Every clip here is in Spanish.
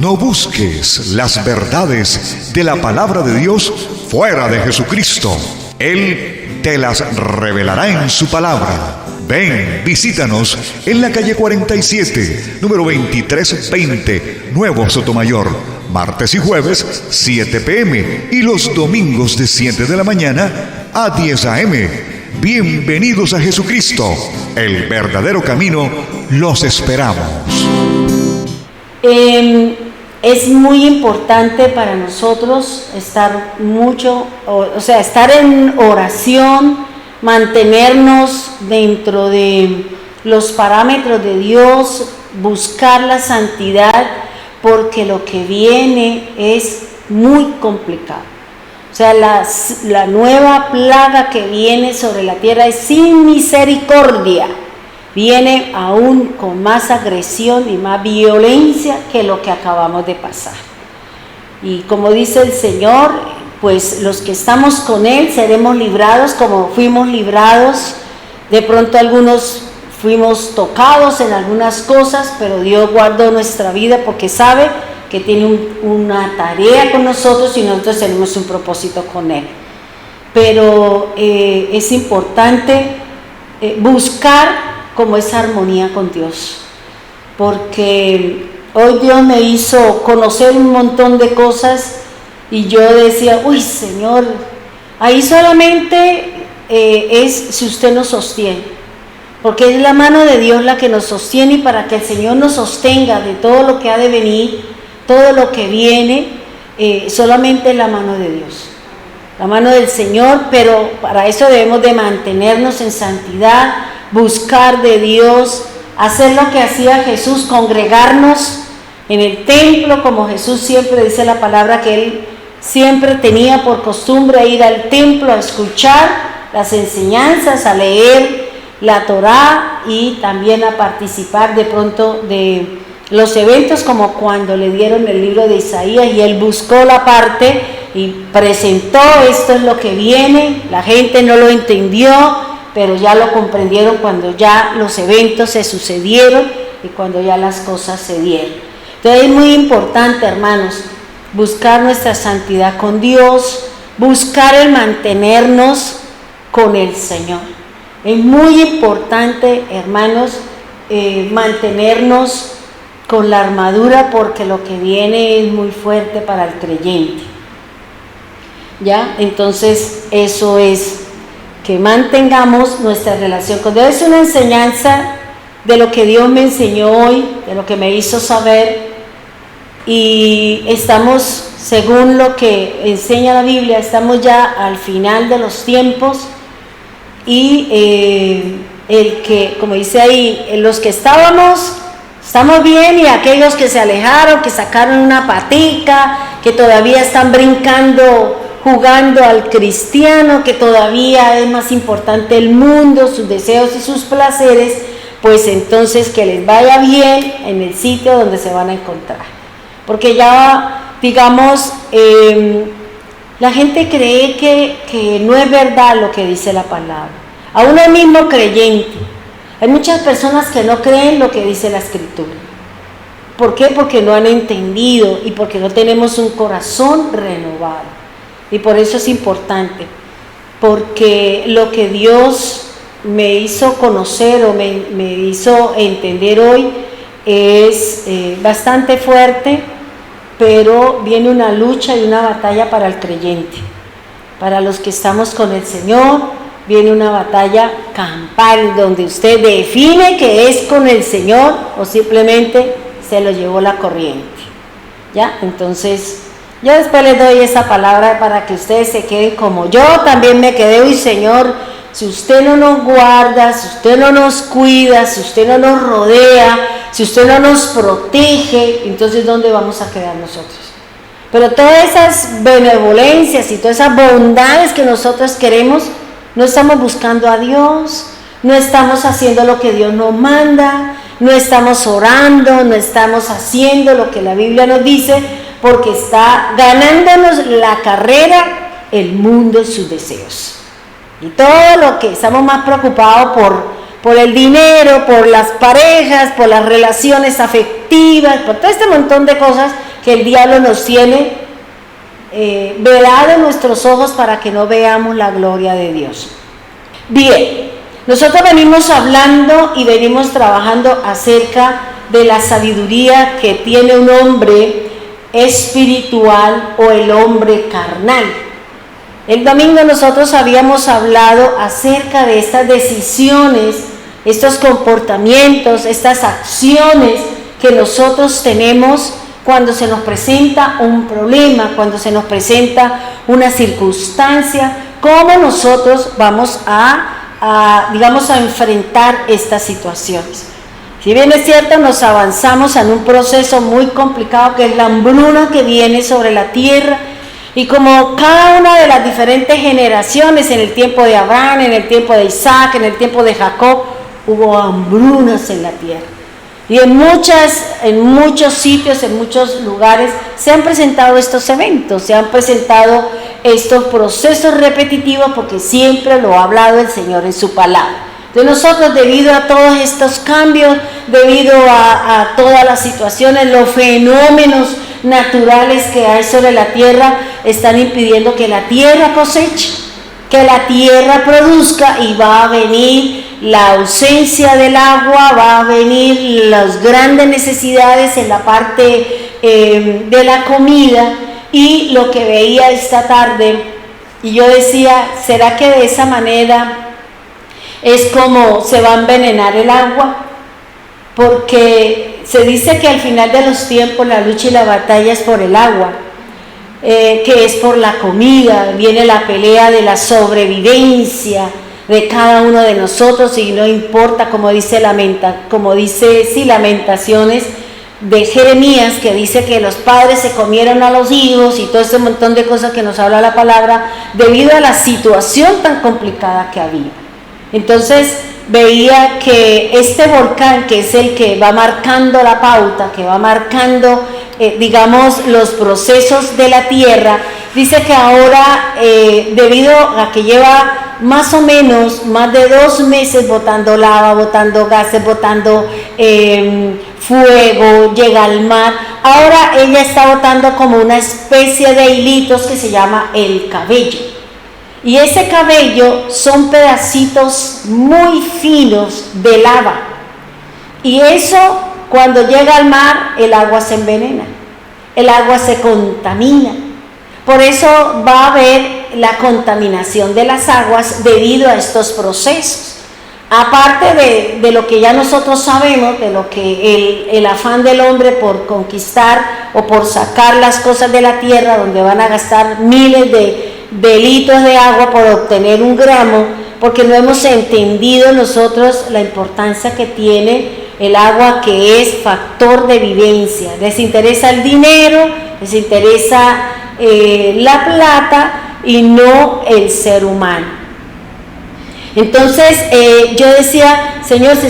No busques las verdades de la palabra de Dios fuera de Jesucristo. Él te las revelará en su palabra. Ven, visítanos en la calle 47, número 2320, Nuevo Sotomayor. Martes y jueves, 7 p.m. y los domingos de 7 de la mañana a 10 a.m. Bienvenidos a Jesucristo, el verdadero camino. Los esperamos. Es muy importante para nosotros estar estar en oración, mantenernos dentro de los parámetros de Dios, buscar la santidad, porque lo que viene es muy complicado. O sea, la nueva plaga que viene sobre la tierra es sin misericordia. Viene aún con más agresión y más violencia que lo que acabamos de pasar. Y como dice el Señor, pues los que estamos con Él seremos librados como fuimos librados. De pronto algunos fuimos tocados en algunas cosas, pero Dios guardó nuestra vida porque sabe que tiene una tarea con nosotros y nosotros tenemos un propósito con Él. Pero es importante buscar como esa armonía con Dios, porque hoy Dios me hizo conocer un montón de cosas y yo decía, uy Señor, ahí solamente es si usted nos sostiene, porque es la mano de Dios la que nos sostiene, y para que el Señor nos sostenga de todo lo que ha de venir, todo lo que viene, solamente es la mano de Dios, la mano del Señor. Pero para eso debemos de mantenernos en santidad, buscar de Dios, hacer lo que hacía Jesús, congregarnos en el templo, como Jesús siempre dice la palabra que Él siempre tenía por costumbre ir al templo a escuchar las enseñanzas, a leer la Torá y también a participar de pronto de los eventos, como cuando le dieron el libro de Isaías y Él buscó la parte y presentó: esto es lo que viene. La gente no lo entendió, pero ya lo comprendieron cuando ya los eventos se sucedieron y cuando ya las cosas se dieron. Entonces es muy importante, hermanos, buscar nuestra santidad con Dios, buscar el mantenernos con el Señor. Es muy importante, hermanos, mantenernos con la armadura, porque lo que viene es muy fuerte para el creyente. ¿Ya? Entonces eso es, que mantengamos nuestra relación con Dios. Es una enseñanza de lo que Dios me enseñó hoy, de lo que me hizo saber, y estamos, según lo que enseña la Biblia, estamos ya al final de los tiempos, y el que, como dice ahí, los que estamos bien, y aquellos que se alejaron, que sacaron una patica, que todavía están brincando, jugando al cristiano, que todavía es más importante el mundo, sus deseos y sus placeres, pues entonces que les vaya bien en el sitio donde se van a encontrar. Porque ya, digamos, la gente cree que no es verdad lo que dice la palabra. Aún el mismo creyente, hay muchas personas que no creen lo que dice la Escritura. ¿Por qué? Porque no han entendido y porque no tenemos un corazón renovado. Y por eso es importante, porque lo que Dios me hizo conocer o me hizo entender hoy es bastante fuerte, pero viene una lucha y una batalla para el creyente. Para los que estamos con el Señor, viene una batalla campal, donde usted define que es con el Señor o simplemente se lo llevó la corriente. ¿Ya? Entonces, yo después les doy esa palabra para que ustedes se queden como yo también me quedé. Uy, Señor, si usted no nos guarda, si usted no nos cuida, si usted no nos rodea, si usted no nos protege, entonces ¿dónde vamos a quedar nosotros? Pero todas esas benevolencias y todas esas bondades que nosotros queremos, no estamos buscando a Dios, no estamos haciendo lo que Dios nos manda, no estamos orando, no estamos haciendo lo que la Biblia nos dice, porque está ganándonos la carrera el mundo y sus deseos. Y todo lo que estamos más preocupados por el dinero, por las parejas, por las relaciones afectivas, por todo este montón de cosas que el diablo nos tiene vedado nuestros ojos para que no veamos la gloria de Dios. Bien, nosotros venimos hablando y venimos trabajando acerca de la sabiduría que tiene un hombre espiritual o el hombre carnal. El domingo nosotros habíamos hablado acerca de estas decisiones, estos comportamientos, estas acciones que nosotros tenemos cuando se nos presenta un problema, cuando se nos presenta una circunstancia, cómo nosotros vamos a enfrentar estas situaciones. Si bien es cierto, nos avanzamos en un proceso muy complicado que es la hambruna que viene sobre la tierra, y como cada una de las diferentes generaciones, en el tiempo de Abraham, en el tiempo de Isaac, en el tiempo de Jacob, hubo hambrunas en la tierra. Y en muchos sitios, en muchos lugares, se han presentado estos eventos, se han presentado estos procesos repetitivos, porque siempre lo ha hablado el Señor en su palabra. Entonces nosotros, debido a todos estos cambios, debido a todas las situaciones, los fenómenos naturales que hay sobre la tierra, están impidiendo que la tierra coseche, que la tierra produzca, y va a venir la ausencia del agua, va a venir las grandes necesidades en la parte de la comida. Y lo que veía esta tarde, y yo decía, ¿será que de esa manera es como se va a envenenar el agua? Porque se dice que al final de los tiempos la lucha y la batalla es por el agua, que es por la comida. Viene la pelea de la sobrevivencia de cada uno de nosotros, y no importa, como dice Lamentaciones de Jeremías, que dice que los padres se comieron a los hijos y todo ese montón de cosas que nos habla la palabra, debido a la situación tan complicada que había. Entonces veía que este volcán, que es el que va marcando la pauta, que va marcando los procesos de la tierra, dice que ahora, debido a que lleva más o menos más de 2 meses botando lava, botando gases, botando fuego, llega al mar, ahora ella está botando como una especie de hilitos que se llama el cabello. Y ese cabello son pedacitos muy finos de lava. Y eso, cuando llega al mar, el agua se envenena, el agua se contamina. Por eso va a haber la contaminación de las aguas debido a estos procesos. Aparte de lo que ya nosotros sabemos, de lo que el afán del hombre por conquistar o por sacar las cosas de la tierra, donde van a gastar miles de litros de agua por obtener 1 gramo, porque no hemos entendido nosotros la importancia que tiene el agua, que es factor de vivencia. Les interesa el dinero, les interesa la plata y no el ser humano. Entonces yo decía, Señor, se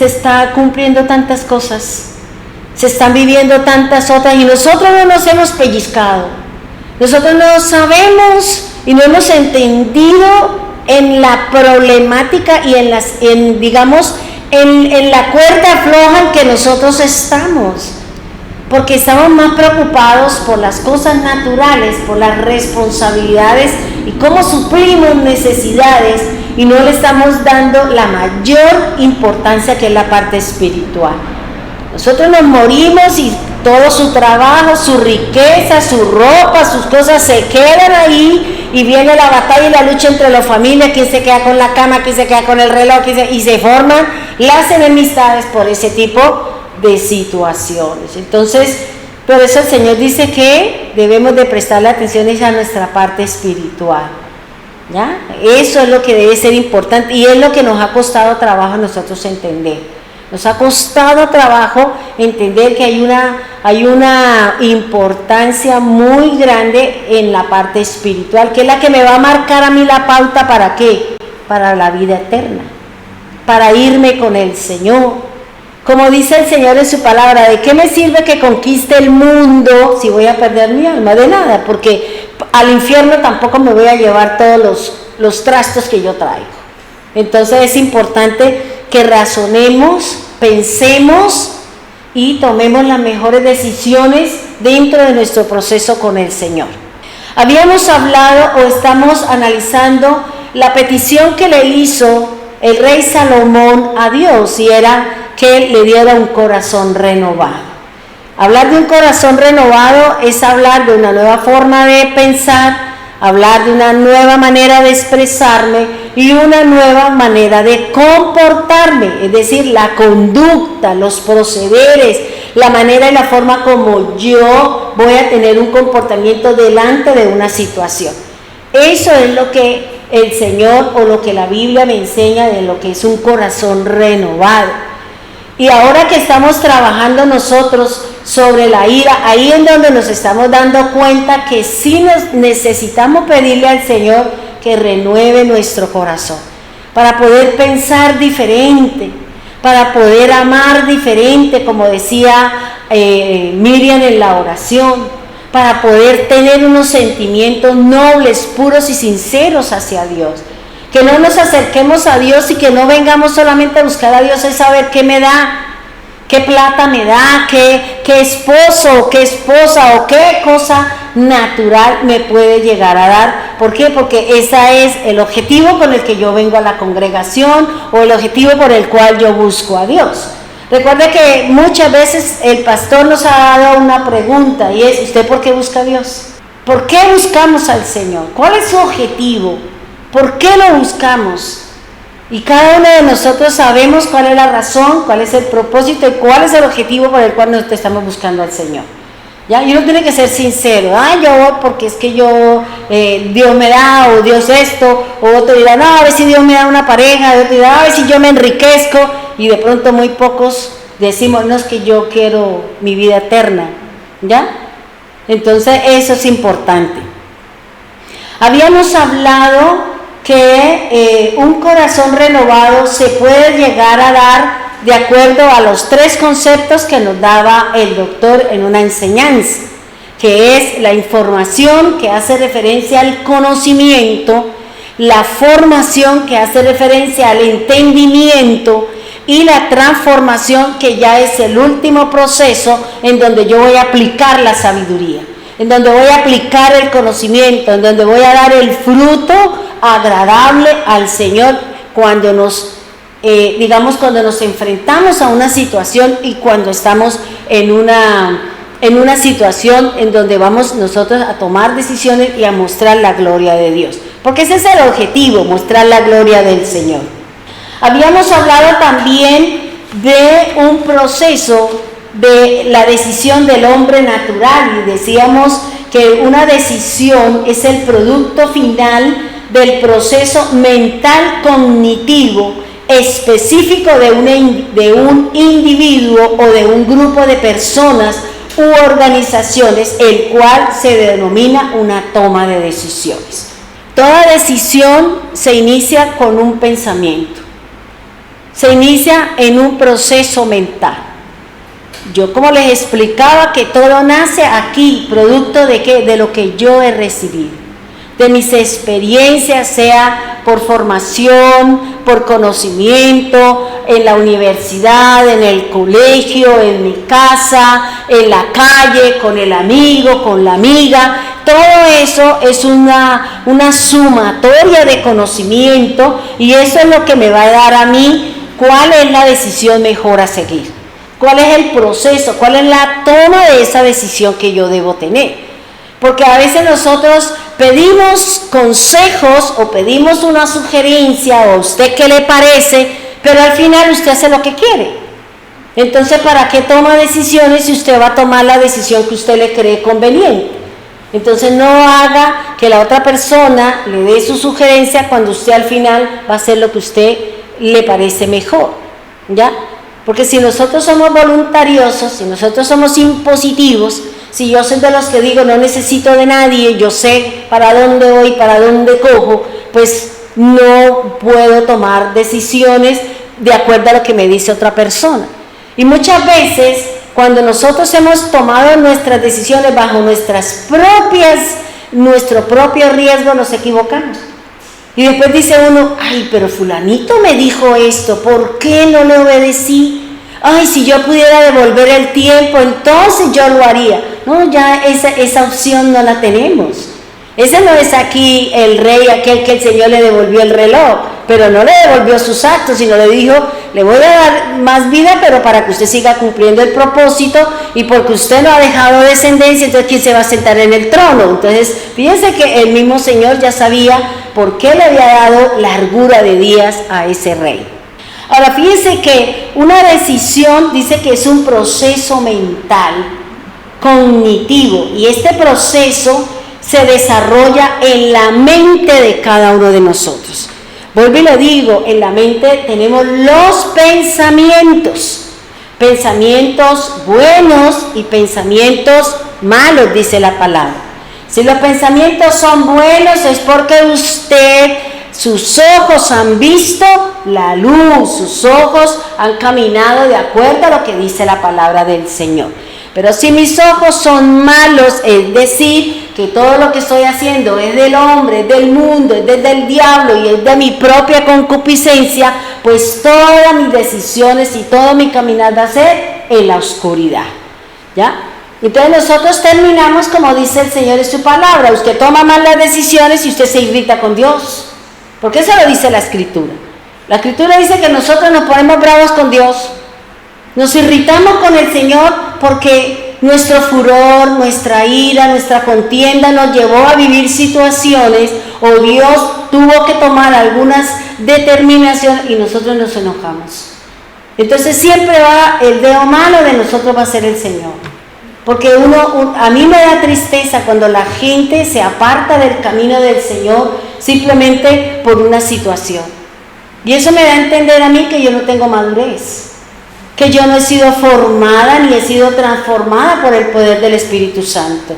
está cumpliendo tantas cosas, se están viviendo tantas otras, y nosotros no nos hemos pellizcado, nosotros no sabemos y no hemos entendido en la problemática y en la cuerda floja en que nosotros estamos, porque estamos más preocupados por las cosas naturales, por las responsabilidades y cómo suplimos necesidades, y no le estamos dando la mayor importancia, que es la parte espiritual. Nosotros nos morimos y todo su trabajo, su riqueza, su ropa, sus cosas se quedan ahí, y viene la batalla y la lucha entre las familias, quién se queda con la cama, quién se queda con el reloj, y se forman las enemistades por ese tipo de situaciones. Entonces, por eso el Señor dice que debemos de prestarle atención a nuestra parte espiritual, ¿ya? Eso es lo que debe ser importante, y es lo que nos ha costado trabajo a nosotros entender. Nos ha costado trabajo entender que hay una importancia muy grande en la parte espiritual, que es la que me va a marcar a mí la pauta. ¿Para qué? Para la vida eterna, para irme con el Señor. Como dice el Señor en su palabra, ¿de qué me sirve que conquiste el mundo si voy a perder mi alma? De nada, porque al infierno tampoco me voy a llevar todos los trastos que yo traigo. Entonces es importante que razonemos, pensemos y tomemos las mejores decisiones dentro de nuestro proceso con el Señor. Habíamos hablado o estamos analizando la petición que le hizo el rey Salomón a Dios, y era que le diera un corazón renovado. Hablar de un corazón renovado es hablar de una nueva forma de pensar, hablar de una nueva manera de expresarme y una nueva manera de comportarme, es decir, la conducta, los procederes, la manera y la forma como yo voy a tener un comportamiento delante de una situación. Eso es lo que el Señor o lo que la Biblia me enseña de lo que es un corazón renovado. Y ahora que estamos trabajando nosotros sobre la ira, ahí es donde nos estamos dando cuenta que sí necesitamos pedirle al Señor que renueve nuestro corazón, para poder pensar diferente, para poder amar diferente, como decía Miriam en la oración, para poder tener unos sentimientos nobles, puros y sinceros hacia Dios. Que no nos acerquemos a Dios y que no vengamos solamente a buscar a Dios es saber qué me da, qué plata me da, qué esposo, qué esposa o qué cosa natural me puede llegar a dar. ¿Por qué? Porque ese es el objetivo con el que yo vengo a la congregación o el objetivo por el cual yo busco a Dios. Recuerde que muchas veces el pastor nos ha dado una pregunta y es: ¿usted por qué busca a Dios? ¿Por qué buscamos al Señor? ¿Cuál es su objetivo? ¿Por qué lo buscamos? Y cada uno de nosotros sabemos cuál es la razón, cuál es el propósito y cuál es el objetivo por el cual nosotros estamos buscando al Señor. ¿Ya? Y uno tiene que ser sincero. Yo voy porque es que Dios me da, o Dios esto, o otro dirá, no, a ver si Dios me da una pareja, otro dirá, a ver si yo me enriquezco, y de pronto muy pocos decimos, no, es que yo quiero mi vida eterna. ¿Ya? Entonces eso es importante. Habíamos hablado que un corazón renovado se puede llegar a dar de acuerdo a los 3 conceptos que nos daba el doctor en una enseñanza, que es la información, que hace referencia al conocimiento, la formación, que hace referencia al entendimiento, y la transformación, que ya es el último proceso en donde yo voy a aplicar la sabiduría, en donde voy a aplicar el conocimiento, en donde voy a dar el fruto agradable al Señor cuando cuando nos enfrentamos a una situación y cuando estamos en una situación en donde vamos nosotros a tomar decisiones y a mostrar la gloria de Dios. Porque ese es el objetivo, mostrar la gloria del Señor. Habíamos hablado también de un proceso de la decisión del hombre natural y decíamos que una decisión es el producto final del proceso mental cognitivo específico de un individuo o de un grupo de personas u organizaciones, el cual se denomina una toma de decisiones. Toda decisión se inicia con un pensamiento, se inicia en un proceso mental. Yo, como les explicaba, que todo nace aquí, producto de ¿qué? De lo que yo he recibido, de mis experiencias, sea por formación, por conocimiento, en la universidad, en el colegio, en mi casa, en la calle, con el amigo, con la amiga. Todo eso es una sumatoria de conocimiento, y eso es lo que me va a dar a mí cuál es la decisión mejor a seguir, cuál es el proceso, cuál es la toma de esa decisión que yo debo tener. Porque a veces nosotros pedimos consejos o pedimos una sugerencia, o a usted qué le parece, pero al final usted hace lo que quiere. Entonces, ¿para qué toma decisiones si usted va a tomar la decisión que usted le cree conveniente? Entonces, no haga que la otra persona le dé su sugerencia cuando usted al final va a hacer lo que usted le parece mejor, ¿ya? Porque si nosotros somos voluntariosos, si nosotros somos impositivos, si yo soy de los que digo no necesito de nadie, yo sé para dónde voy, para dónde cojo, pues no puedo tomar decisiones de acuerdo a lo que me dice otra persona. Y muchas veces, cuando nosotros hemos tomado nuestras decisiones bajo nuestro propio riesgo, nos equivocamos. Y después dice uno, ay, pero fulanito me dijo esto, ¿por qué no le obedecí? ay, si yo pudiera devolver el tiempo, entonces yo lo haría. No, ya esa opción no la tenemos. Ese no es aquí el rey, aquel que el Señor le devolvió el reloj, pero no le devolvió sus actos, sino le dijo, le voy a dar más vida, pero para que usted siga cumpliendo el propósito, y porque usted no ha dejado descendencia, entonces ¿quién se va a sentar en el trono? Entonces, fíjense que el mismo Señor ya sabía por qué le había dado largura de días a ese rey. Ahora, fíjense que una decisión dice que es un proceso mental, cognitivo, y este proceso se desarrolla en la mente de cada uno de nosotros. Vuelvo y lo digo, en la mente tenemos los pensamientos buenos y pensamientos malos, dice la palabra. Si los pensamientos son buenos es porque sus ojos han visto la luz, sus ojos han caminado de acuerdo a lo que dice la palabra del Señor. Pero si mis ojos son malos, es decir, que todo lo que estoy haciendo es del hombre, es del mundo, es del diablo y es de mi propia concupiscencia, pues todas mis decisiones y todo mi caminar va a ser en la oscuridad, ¿ya? Entonces nosotros terminamos como dice el Señor en su palabra, usted toma mal las decisiones y usted se irrita con Dios, porque eso lo dice la Escritura. La Escritura dice que nosotros nos ponemos bravos con Dios, nos irritamos con el Señor porque nuestro furor, nuestra ira, nuestra contienda nos llevó a vivir situaciones o Dios tuvo que tomar algunas determinaciones y nosotros nos enojamos. Entonces siempre el dedo malo de nosotros va a ser el Señor. Porque a mí me da tristeza cuando la gente se aparta del camino del Señor simplemente por una situación. Y eso me da a entender a mí que yo no tengo madurez, que yo no he sido formada ni he sido transformada por el poder del Espíritu Santo.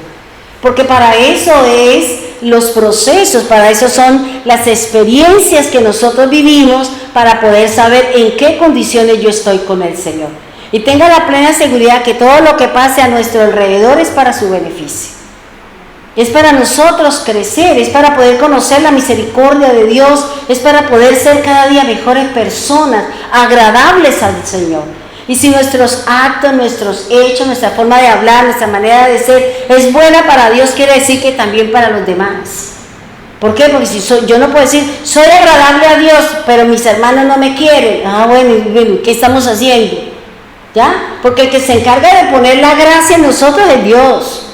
Porque para eso es los procesos, para eso son las experiencias que nosotros vivimos para poder saber en qué condiciones yo estoy con el Señor. Y tenga la plena seguridad que todo lo que pase a nuestro alrededor es para su beneficio. Es para nosotros crecer, es para poder conocer la misericordia de Dios, es para poder ser cada día mejores personas, agradables al Señor. Y si nuestros actos, nuestros hechos, nuestra forma de hablar, nuestra manera de ser es buena para Dios, quiere decir que también para los demás. ¿Por qué? Porque yo no puedo decir, soy agradable a Dios, pero mis hermanos no me quieren. Bueno, ¿qué estamos haciendo? ¿Ya? Porque el que se encarga de poner la gracia en nosotros es Dios.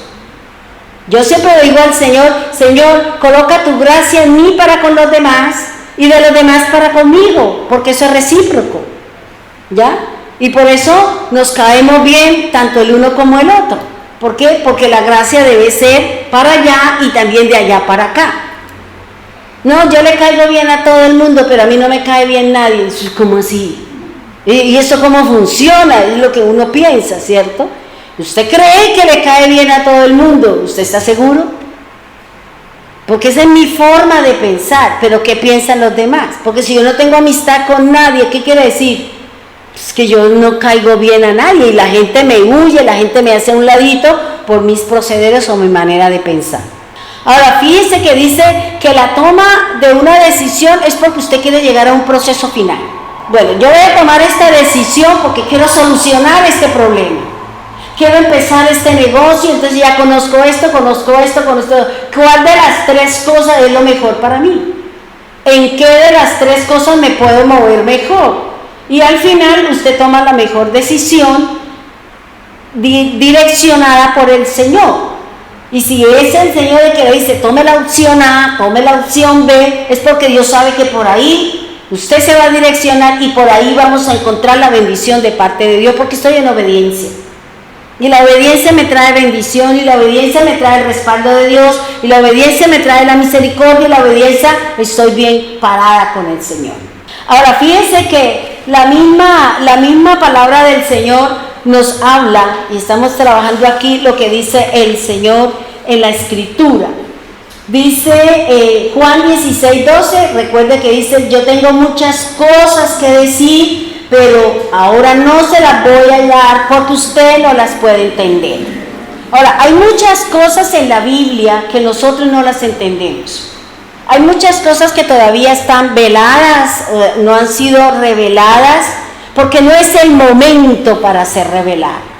Yo siempre le digo al Señor, Señor, coloca tu gracia en mí para con los demás y de los demás para conmigo, porque eso es recíproco. ¿Ya? Y por eso nos caemos bien tanto el uno como el otro. ¿Por qué? Porque la gracia debe ser para allá y también de allá para acá. No, yo le caigo bien a todo el mundo, pero a mí no me cae bien nadie. ¿Cómo así? ¿Y eso cómo funciona? Es lo que uno piensa, ¿cierto? ¿Usted cree que le cae bien a todo el mundo? ¿Usted está seguro? Porque esa es mi forma de pensar, pero ¿qué piensan los demás? Porque si yo no tengo amistad con nadie, ¿qué quiere decir? Es que yo no caigo bien a nadie y la gente me huye, la gente me hace a un ladito por mis procederes o mi manera de pensar. Ahora, fíjese que dice que la toma de una decisión es porque usted quiere llegar a un proceso final. Bueno, yo voy a tomar esta decisión porque quiero solucionar este problema. Quiero empezar este negocio, entonces ya conozco esto. ¿Cuál de las tres cosas es lo mejor para mí? ¿En qué de las tres cosas me puedo mover mejor? Y al final usted toma la mejor decisión direccionada por el Señor. Y si es el Señor el que le dice, tome la opción A, tome la opción B, es porque Dios sabe que por ahí usted se va a direccionar y por ahí vamos a encontrar la bendición de parte de Dios, porque estoy en obediencia. Y la obediencia me trae bendición, y la obediencia me trae el respaldo de Dios, y la obediencia me trae la misericordia, y la obediencia estoy bien parada con el Señor. Ahora, fíjense que la misma palabra del Señor nos habla, y estamos trabajando aquí lo que dice el Señor en la Escritura. Dice Juan 16:12, recuerde que dice, yo tengo muchas cosas que decir, pero ahora no se las voy a dar porque usted no las puede entender. Ahora, hay muchas cosas en la Biblia que nosotros no las entendemos. Hay muchas cosas que todavía están veladas, no han sido reveladas, porque no es el momento para ser revelado,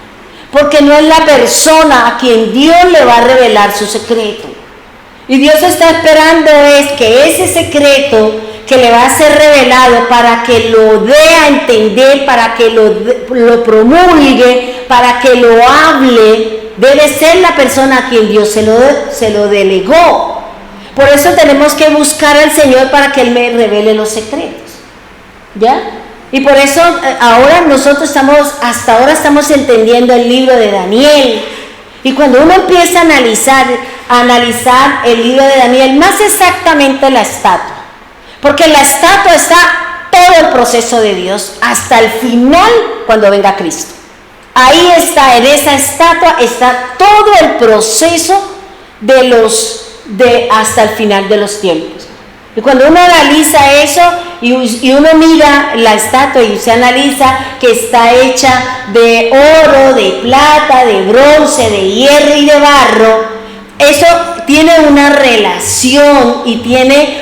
porque no es la persona a quien Dios le va a revelar su secreto. Y Dios está esperando es que ese secreto que le va a ser revelado, para que lo dé a entender, para que lo promulgue, para que lo hable, debe ser la persona a quien Dios se lo delegó. Por eso tenemos que buscar al Señor para que Él me revele los secretos, ¿ya? Y por eso ahora nosotros hasta ahora estamos entendiendo el libro de Daniel. Y cuando uno empieza a analizar el libro de Daniel, más exactamente la estatua, porque en la estatua está todo el proceso de Dios hasta el final cuando venga Cristo. Ahí está, en esa estatua está todo el proceso hasta el final de los tiempos. Y cuando uno analiza eso y uno mira la estatua y se analiza que está hecha de oro, de plata, de bronce, de hierro y de barro, eso tiene una relación y tiene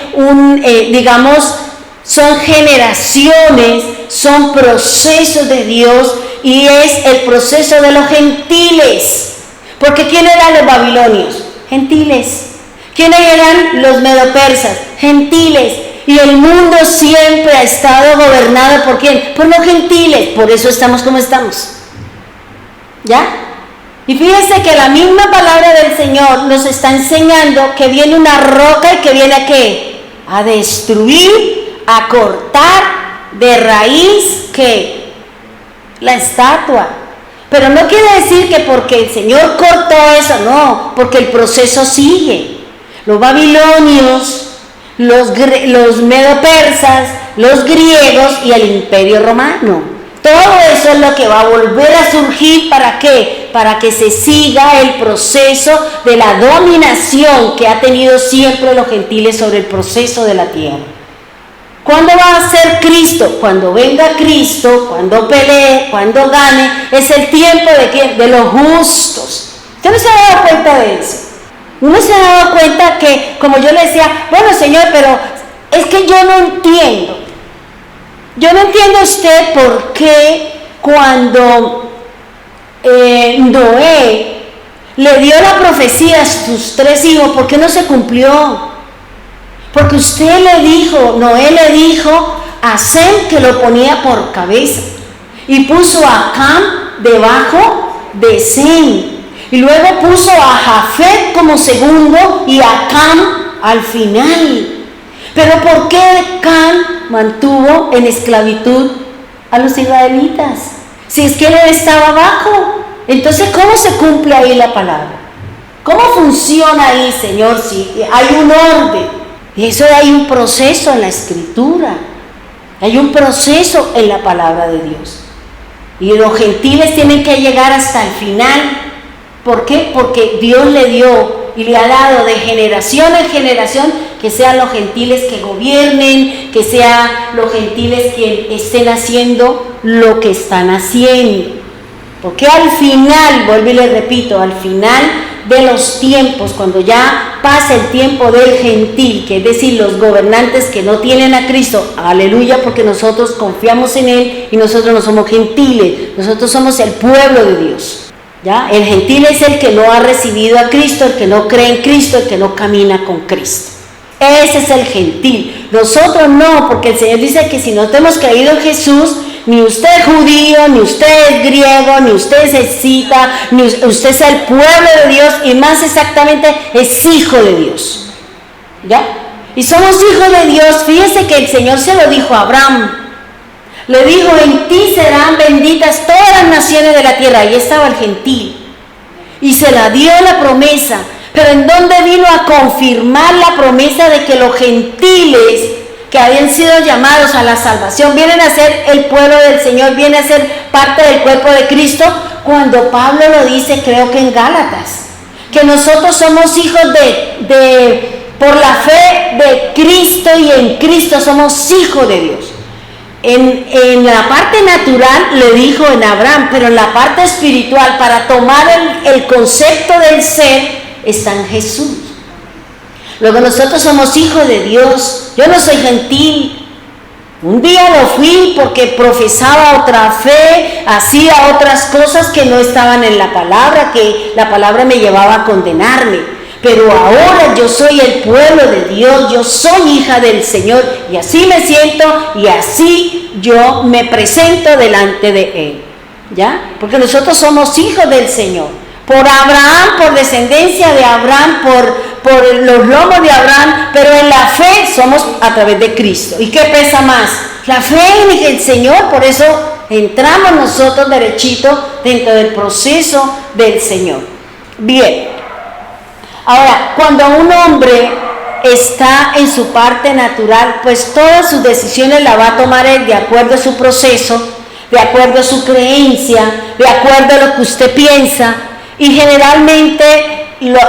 son generaciones, son procesos de Dios, y es el proceso de los gentiles. Porque ¿quiénes eran los babilonios? Gentiles. ¿Quiénes eran los medopersas? Gentiles. Y el mundo siempre ha estado gobernado ¿por quién? Por los gentiles. Por eso estamos como estamos. ¿Ya? Y fíjense que la misma palabra del Señor nos está enseñando que viene una roca y que viene ¿a qué? A destruir, a cortar de raíz, ¿qué? La estatua. Pero no quiere decir que porque el Señor cortó eso, no, porque el proceso sigue. Los babilonios, los medopersas, los griegos y el imperio romano. Todo eso es lo que va a volver a surgir, ¿para qué? Para que se siga el proceso de la dominación que ha tenido siempre los gentiles sobre el proceso de la tierra. ¿Cuándo va a ser Cristo? Cuando venga Cristo, cuando pelee, cuando gane. Es el tiempo ¿de quién? De los justos. ¿Usted no se ha dado cuenta de eso? Uno se ha dado cuenta que, como yo le decía, bueno Señor, pero es que yo no entiendo. Yo no entiendo usted por qué cuando Noé le dio la profecía a sus 3 hijos, ¿por qué no se cumplió? Porque Noé le dijo a Sem que lo ponía por cabeza y puso a Cam debajo de Sem. Y luego puso a Jafet como segundo y a Cam al final. Pero ¿por qué Cam mantuvo en esclavitud a los israelitas? Si es que él estaba abajo. Entonces, ¿cómo se cumple ahí la palabra? ¿Cómo funciona ahí, Señor? Si hay un orden. Y eso hay un proceso en la Escritura. Hay un proceso en la palabra de Dios. Y los gentiles tienen que llegar hasta el final. ¿Por qué? Porque Dios le dio y le ha dado de generación en generación que sean los gentiles que gobiernen, que sean los gentiles que estén haciendo lo que están haciendo. Porque al final, vuelvo y le repito, al final de los tiempos, cuando ya pasa el tiempo del gentil, que es decir, los gobernantes que no tienen a Cristo, aleluya, porque nosotros confiamos en Él y nosotros no somos gentiles, nosotros somos el pueblo de Dios. ¿Ya? El gentil es el que no ha recibido a Cristo, el que no cree en Cristo, el que no camina con Cristo. Ese es el gentil. Nosotros no, porque el Señor dice que si no hemos creído en Jesús, ni usted es judío, ni usted es griego, ni usted es escita, ni usted es el pueblo de Dios, y más exactamente es hijo de Dios. ¿Ya? Y somos hijos de Dios. Fíjese que el Señor se lo dijo a Abraham. Le dijo, en ti serán benditas todas las naciones de la tierra. Ahí estaba el gentil. Y se la dio la promesa. Pero ¿en dónde vino a confirmar la promesa de que los gentiles que habían sido llamados a la salvación vienen a ser el pueblo del Señor, vienen a ser parte del cuerpo de Cristo? Cuando Pablo lo dice, creo que en Gálatas, que nosotros somos hijos por la fe de Cristo, y en Cristo somos hijos de Dios. En la parte natural le dijo en Abraham, pero en la parte espiritual, para tomar el concepto del ser, está en Jesús. Luego nosotros somos hijos de Dios. Yo no soy gentil. Un día lo fui porque profesaba otra fe, hacía otras cosas que no estaban en la palabra, que la palabra me llevaba a condenarme. Pero ahora yo soy el pueblo de Dios, yo soy hija del Señor, y así me siento y así yo me presento delante de Él, ¿ya? Porque nosotros somos hijos del Señor, por Abraham, por descendencia de Abraham, por los lomos de Abraham, pero en la fe somos a través de Cristo. ¿Y qué pesa más? La fe en el Señor, por eso entramos nosotros derechito dentro del proceso del Señor. Bien, ahora, cuando un hombre está en su parte natural, pues todas sus decisiones las va a tomar él de acuerdo a su proceso, de acuerdo a su creencia, de acuerdo a lo que usted piensa, y generalmente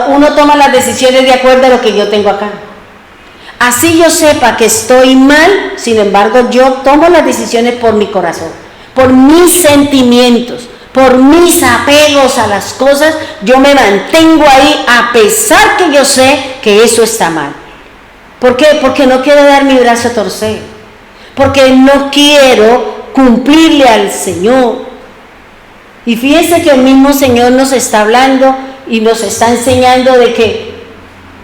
uno toma las decisiones de acuerdo a lo que yo tengo acá. Así yo sepa que estoy mal, sin embargo yo tomo las decisiones por mi corazón, por mis sentimientos, por mis apegos a las cosas. Yo me mantengo ahí a pesar que yo sé que eso está mal. ¿Por qué? Porque no quiero dar mi brazo a torcer, porque no quiero cumplirle al Señor. Y fíjense que el mismo Señor nos está hablando y nos está enseñando de que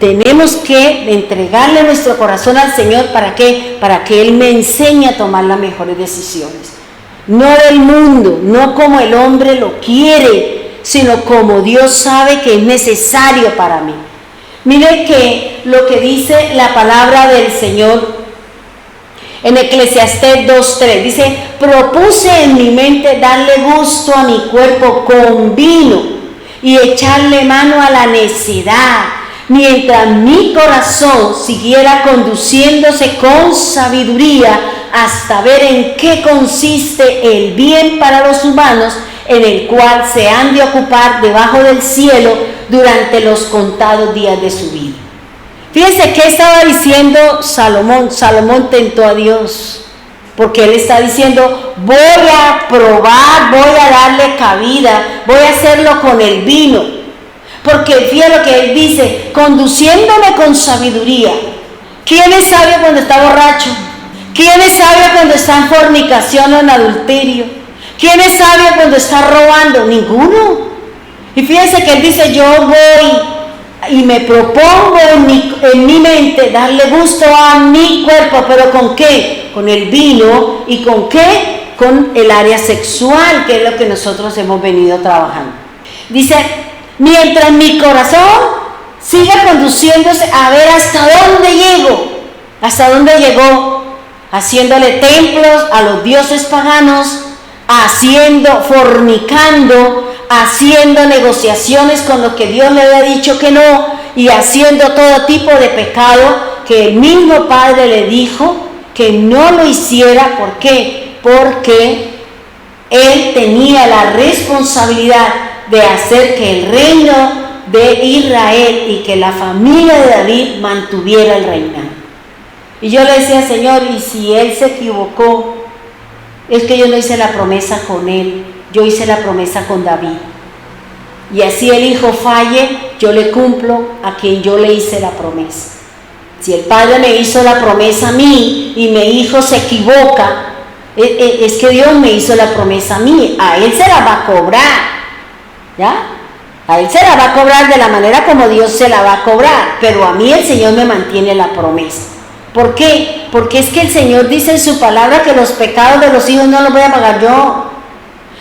tenemos que entregarle nuestro corazón al Señor. ¿Para qué? Para que Él me enseñe a tomar las mejores decisiones. No del mundo, no como el hombre lo quiere, sino como Dios sabe que es necesario para mí. Mire que lo que dice la palabra del Señor en Eclesiastés 2:3, dice: propuse en mi mente darle gusto a mi cuerpo con vino y echarle mano a la necedad, mientras mi corazón siguiera conduciéndose con sabiduría hasta ver en qué consiste el bien para los humanos, en el cual se han de ocupar debajo del cielo durante los contados días de su vida. Fíjense qué estaba diciendo Salomón. Salomón tentó a Dios, porque él está diciendo: voy a probar, voy a darle cabida, voy a hacerlo con el vino. Porque fíjate lo que él dice: conduciéndome con sabiduría. ¿Quién es sabio cuando está borracho? ¿Quién es sabio cuando está en fornicación o en adulterio? ¿Quién es sabio cuando está robando? Ninguno. Y fíjense que él dice: yo voy y me propongo en mi mente darle gusto a mi cuerpo, pero ¿con qué? Con el vino. ¿Y con qué? Con el área sexual, que es lo que nosotros hemos venido trabajando. Dice: mientras mi corazón siga conduciéndose a ver hasta dónde llego. ¿Hasta dónde llegó? Haciéndole templos a los dioses paganos, fornicando, haciendo negociaciones con lo que Dios le había dicho que no, y haciendo todo tipo de pecado que el mismo Padre le dijo que no lo hiciera. ¿Por qué? Porque Él tenía la responsabilidad de hacer que el reino de Israel y que la familia de David mantuviera el reinado. Y yo le decía: Señor, y si Él se equivocó, es que yo no hice la promesa con Él, yo hice la promesa con David. Y así el hijo falle, yo le cumplo a quien yo le hice la promesa. Si el Padre me hizo la promesa a mí y mi hijo se equivoca, es que Dios me hizo la promesa a mí, a Él se la va a cobrar, ¿ya? A Él se la va a cobrar de la manera como Dios se la va a cobrar, pero a mí el Señor me mantiene la promesa. ¿Por qué? Porque es que el Señor dice en su palabra que los pecados de los hijos no los voy a pagar yo,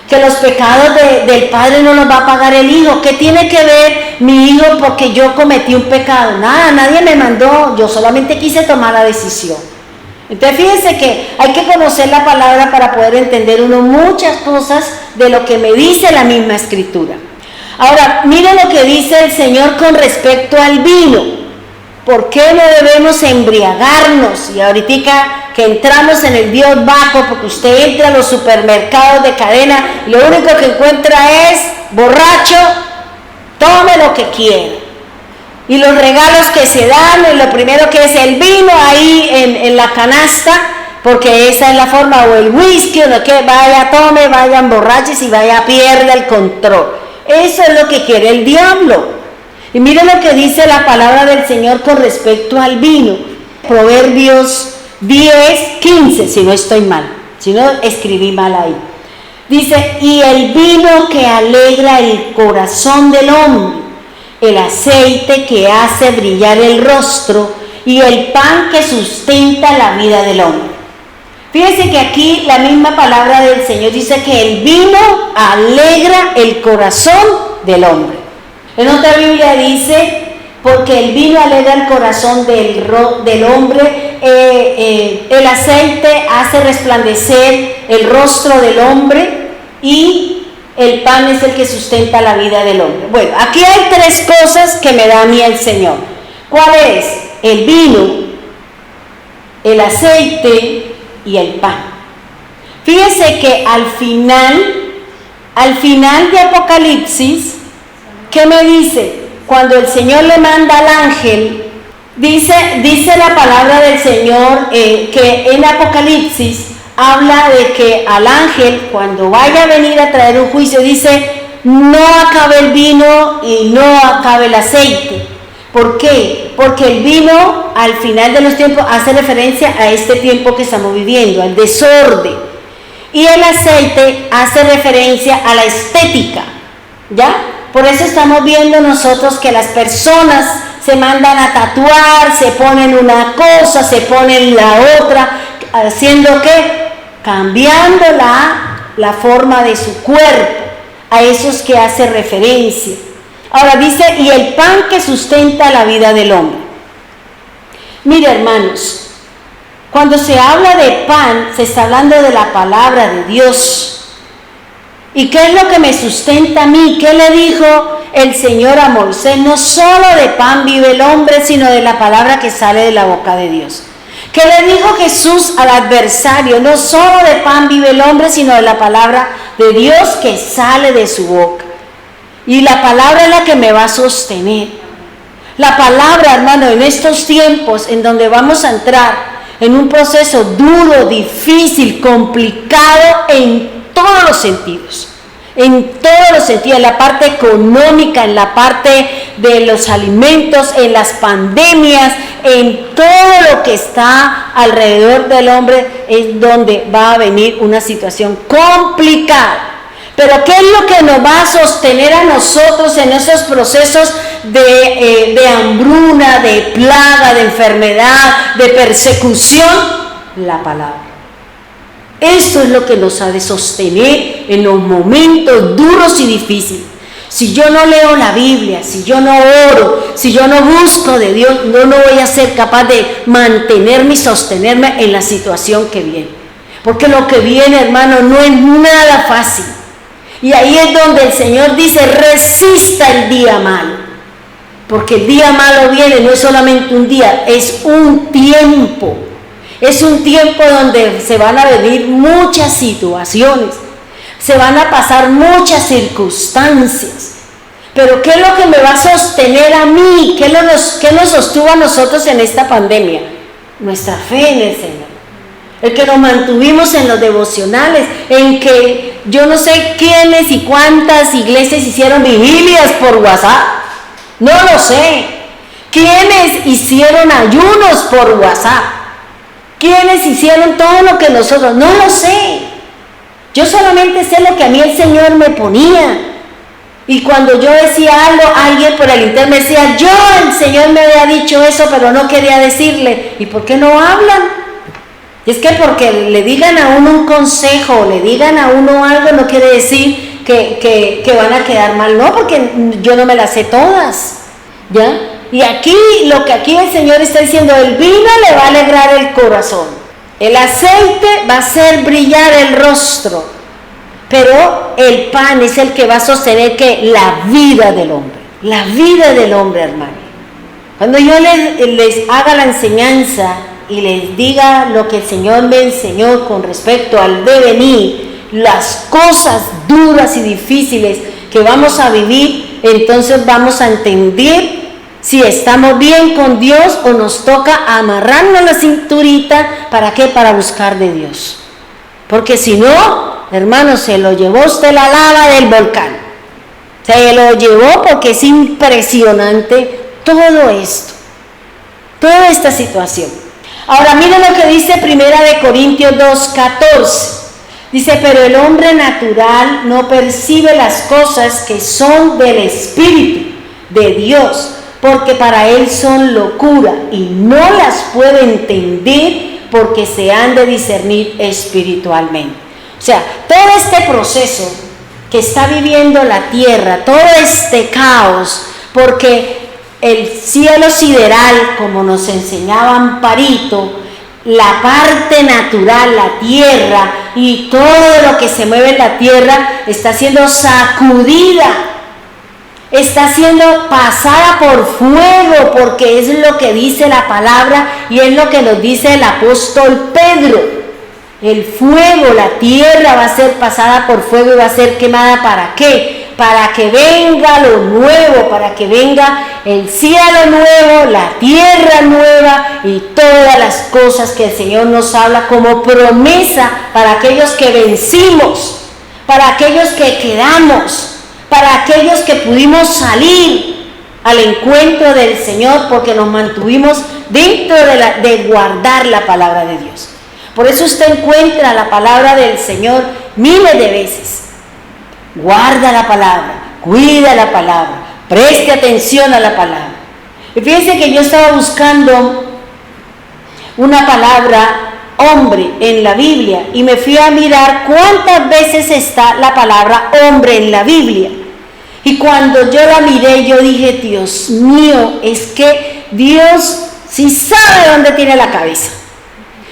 que los pecados del padre no los va a pagar el hijo. ¿Qué tiene que ver mi hijo porque yo cometí un pecado? Nada, nadie me mandó, yo solamente quise tomar la decisión. Entonces fíjense que hay que conocer la palabra para poder entender uno muchas cosas de lo que me dice la misma escritura. Ahora, miren lo que dice el Señor con respecto al vino. ¿Por qué no debemos embriagarnos? Y ahorita que entramos en el Dios Baco, porque usted entra a los supermercados de cadena y lo único que encuentra es borracho, tome lo que quiera. Y los regalos que se dan, lo primero que es el vino ahí en la canasta, porque esa es la forma, o el whisky, o lo que vaya, tome, vayan borrachos y vaya, pierda el control. Eso es lo que quiere el diablo. Y miren lo que dice la palabra del Señor con respecto al vino. Proverbios 10:15, si no estoy mal, si no escribí mal ahí. Dice, y el vino que alegra el corazón del hombre, el aceite que hace brillar el rostro y el pan que sustenta la vida del hombre. Fíjense que aquí la misma palabra del Señor dice que el vino alegra el corazón del hombre. En otra Biblia dice, porque el vino alegra el corazón del hombre, el aceite hace resplandecer el rostro del hombre y el pan es el que sustenta la vida del hombre. Bueno, aquí hay tres cosas que me da a mí el Señor. ¿Cuál es? El vino, el aceite y el pan. Fíjense que al final de Apocalipsis, ¿qué me dice? Cuando el Señor le manda al ángel, dice la palabra del Señor que en Apocalipsis habla de que al ángel, cuando vaya a venir a traer un juicio, dice, no acabe el vino y no acabe el aceite. ¿Por qué? Porque el vino al final de los tiempos hace referencia a este tiempo que estamos viviendo, al desorden. Y el aceite hace referencia a la estética, ¿ya? Por eso estamos viendo nosotros que las personas se mandan a tatuar, se ponen una cosa, se ponen la otra, haciendo ¿qué? Cambiando la forma de su cuerpo, a esos que hace referencia. Ahora dice, y el pan que sustenta la vida del hombre. Mire, hermanos, cuando se habla de pan, se está hablando de la palabra de Dios. ¿Y qué es lo que me sustenta a mí? ¿Qué le dijo el Señor a Moisés? No solo de pan vive el hombre, sino de la palabra que sale de la boca de Dios. ¿Qué le dijo Jesús al adversario? No solo de pan vive el hombre, sino de la palabra de Dios que sale de su boca. Y la palabra es la que me va a sostener. La palabra, hermano, en estos tiempos en donde vamos a entrar en un proceso duro, difícil, complicado en todos los sentidos. En todos los sentidos, en la parte económica, en la parte de los alimentos, en las pandemias, en todo lo que está alrededor del hombre, es donde va a venir una situación complicada. Pero ¿qué es lo que nos va a sostener a nosotros en esos procesos de hambruna, de plaga, de enfermedad, de persecución? La palabra. Esto es lo que nos ha de sostener en los momentos duros y difíciles. Si yo no leo la Biblia, si yo no oro, si yo no busco de Dios, no voy a ser capaz de mantenerme y sostenerme en la situación que viene. Porque lo que viene, hermano, no es nada fácil. Y ahí es donde el Señor dice, resista el día malo. Porque el día malo viene, no es solamente un día, es un tiempo. Es un tiempo donde se van a venir muchas situaciones, se van a pasar muchas circunstancias. Pero ¿qué es lo que me va a sostener a mí? ¿Qué nos sostuvo a nosotros en esta pandemia? Nuestra fe en el Señor. El que nos mantuvimos en los devocionales, en que yo no sé quiénes y cuántas iglesias hicieron vigilias por WhatsApp. No lo sé. ¿Quiénes hicieron ayunos por WhatsApp? ¿Quiénes hicieron todo lo que nosotros? No lo sé. Yo solamente sé lo que a mí el Señor me ponía. Y cuando yo decía algo, alguien por el internet me decía, el Señor me había dicho eso, pero no quería decirle. ¿Y por qué no hablan? Y es que porque le digan a uno un consejo, le digan a uno algo, no quiere decir que van a quedar mal. No, porque yo no me las sé todas. ¿Ya? Y aquí, lo que aquí el Señor está diciendo, el vino le va a alegrar el corazón, el aceite va a hacer brillar el rostro, pero el pan es el que va a sostener que la vida del hombre, hermano. Cuando yo les haga la enseñanza y les diga lo que el Señor me enseñó con respecto al devenir, las cosas duras y difíciles que vamos a vivir, entonces vamos a entender si estamos bien con Dios o nos toca amarrarnos la cinturita. ¿Para qué? Para buscar de Dios. Porque si no, hermano, se lo llevó usted la lava del volcán. Se lo llevó porque es impresionante todo esto, toda esta situación. Ahora miren lo que dice 1 Corintios 2:14. Dice, pero el hombre natural no percibe las cosas que son del Espíritu de Dios, porque para él son locura y no las puede entender porque se han de discernir espiritualmente. O sea, todo este proceso que está viviendo la tierra, todo este caos, porque el cielo sideral, como nos enseñaba Amparito, la parte natural, la tierra y todo lo que se mueve en la tierra está siendo sacudida, está siendo pasada por fuego, porque es lo que dice la palabra y es lo que nos dice el apóstol Pedro. El fuego, la tierra va a ser pasada por fuego y va a ser quemada. ¿Para qué? Para que venga lo nuevo, para que venga el cielo nuevo, la tierra nueva y todas las cosas que el Señor nos habla como promesa para aquellos que vencimos, para aquellos que quedamos, para aquellos que pudimos salir al encuentro del Señor porque nos mantuvimos dentro de guardar la palabra de Dios. Por eso usted encuentra la palabra del Señor miles de veces. Guarda la palabra, cuida la palabra, preste atención a la palabra. Y fíjense que yo estaba buscando una palabra hombre en la Biblia y me fui a mirar cuántas veces está la palabra hombre en la Biblia. Y cuando yo la miré, yo dije, Dios mío, es que Dios sí sabe dónde tiene la cabeza.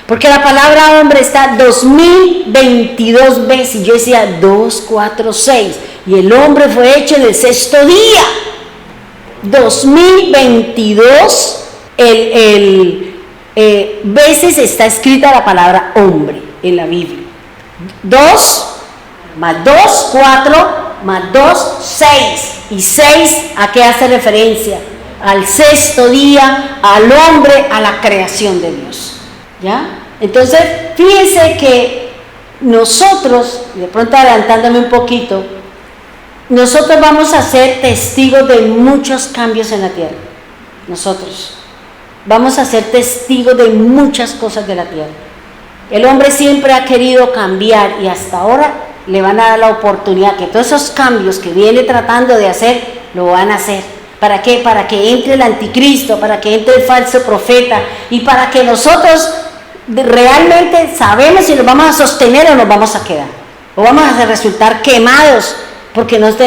Porque la palabra hombre está 2022 veces. Y yo decía 2, 4, 6. Y el hombre fue hecho en el sexto día. 2022 veces está escrita la palabra hombre en la Biblia. 2 más 2, 4 más 2, 6. Y 6, ¿a qué hace referencia? Al sexto día, al hombre, a la creación de Dios. ¿Ya? Entonces, fíjense que nosotros, de pronto adelantándome un poquito, nosotros vamos a ser testigos de muchos cambios en la tierra. Nosotros vamos a ser testigos de muchas cosas de la tierra. El hombre siempre ha querido cambiar y hasta ahora le van a dar la oportunidad que todos esos cambios que viene tratando de hacer, lo van a hacer. ¿Para qué? Para que entre el anticristo, para que entre el falso profeta y para que nosotros realmente sabemos si nos vamos a sostener o nos vamos a quedar o vamos a resultar quemados porque no nos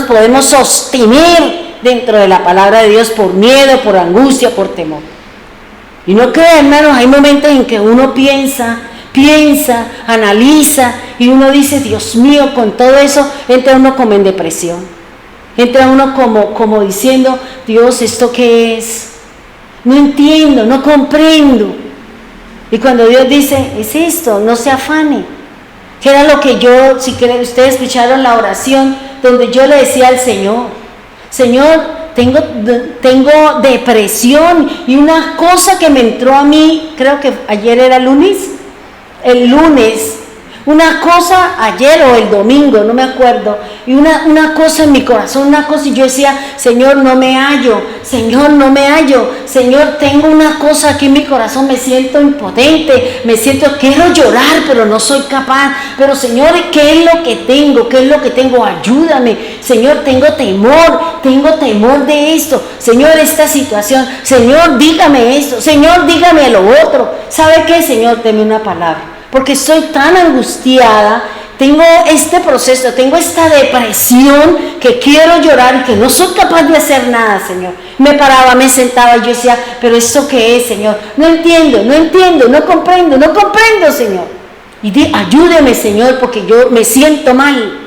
podemos sostener dentro de la palabra de Dios por miedo, por angustia, por temor. Y no crean, hermanos, hay momentos en que uno piensa, analiza y uno dice, Dios mío, con todo eso entra uno como en depresión, entra uno como diciendo, Dios, ¿esto qué es? No entiendo, no comprendo. Y cuando Dios dice, es esto, no se afane. Que era lo que yo, si ustedes escucharon la oración, donde yo le decía al Señor, Señor, tengo depresión y una cosa que me entró a mí, creo que ayer era el lunes, una cosa ayer o el domingo, no me acuerdo, y una cosa en mi corazón, una cosa, y yo decía, Señor, no me hallo, Señor, tengo una cosa aquí en mi corazón, me siento impotente, quiero llorar, pero no soy capaz, pero Señor, ¿qué es lo que tengo? Ayúdame, Señor, tengo temor de esto, Señor, esta situación, Señor, dígame esto, Señor, dígame lo otro, ¿sabe qué, Señor? Deme una palabra. Porque estoy tan angustiada, tengo este proceso, tengo esta depresión que quiero llorar y que no soy capaz de hacer nada, Señor. Me paraba, me sentaba y yo decía, pero ¿esto qué es, Señor? No entiendo, no comprendo, Señor. Y ayúdeme, Señor, porque yo me siento mal.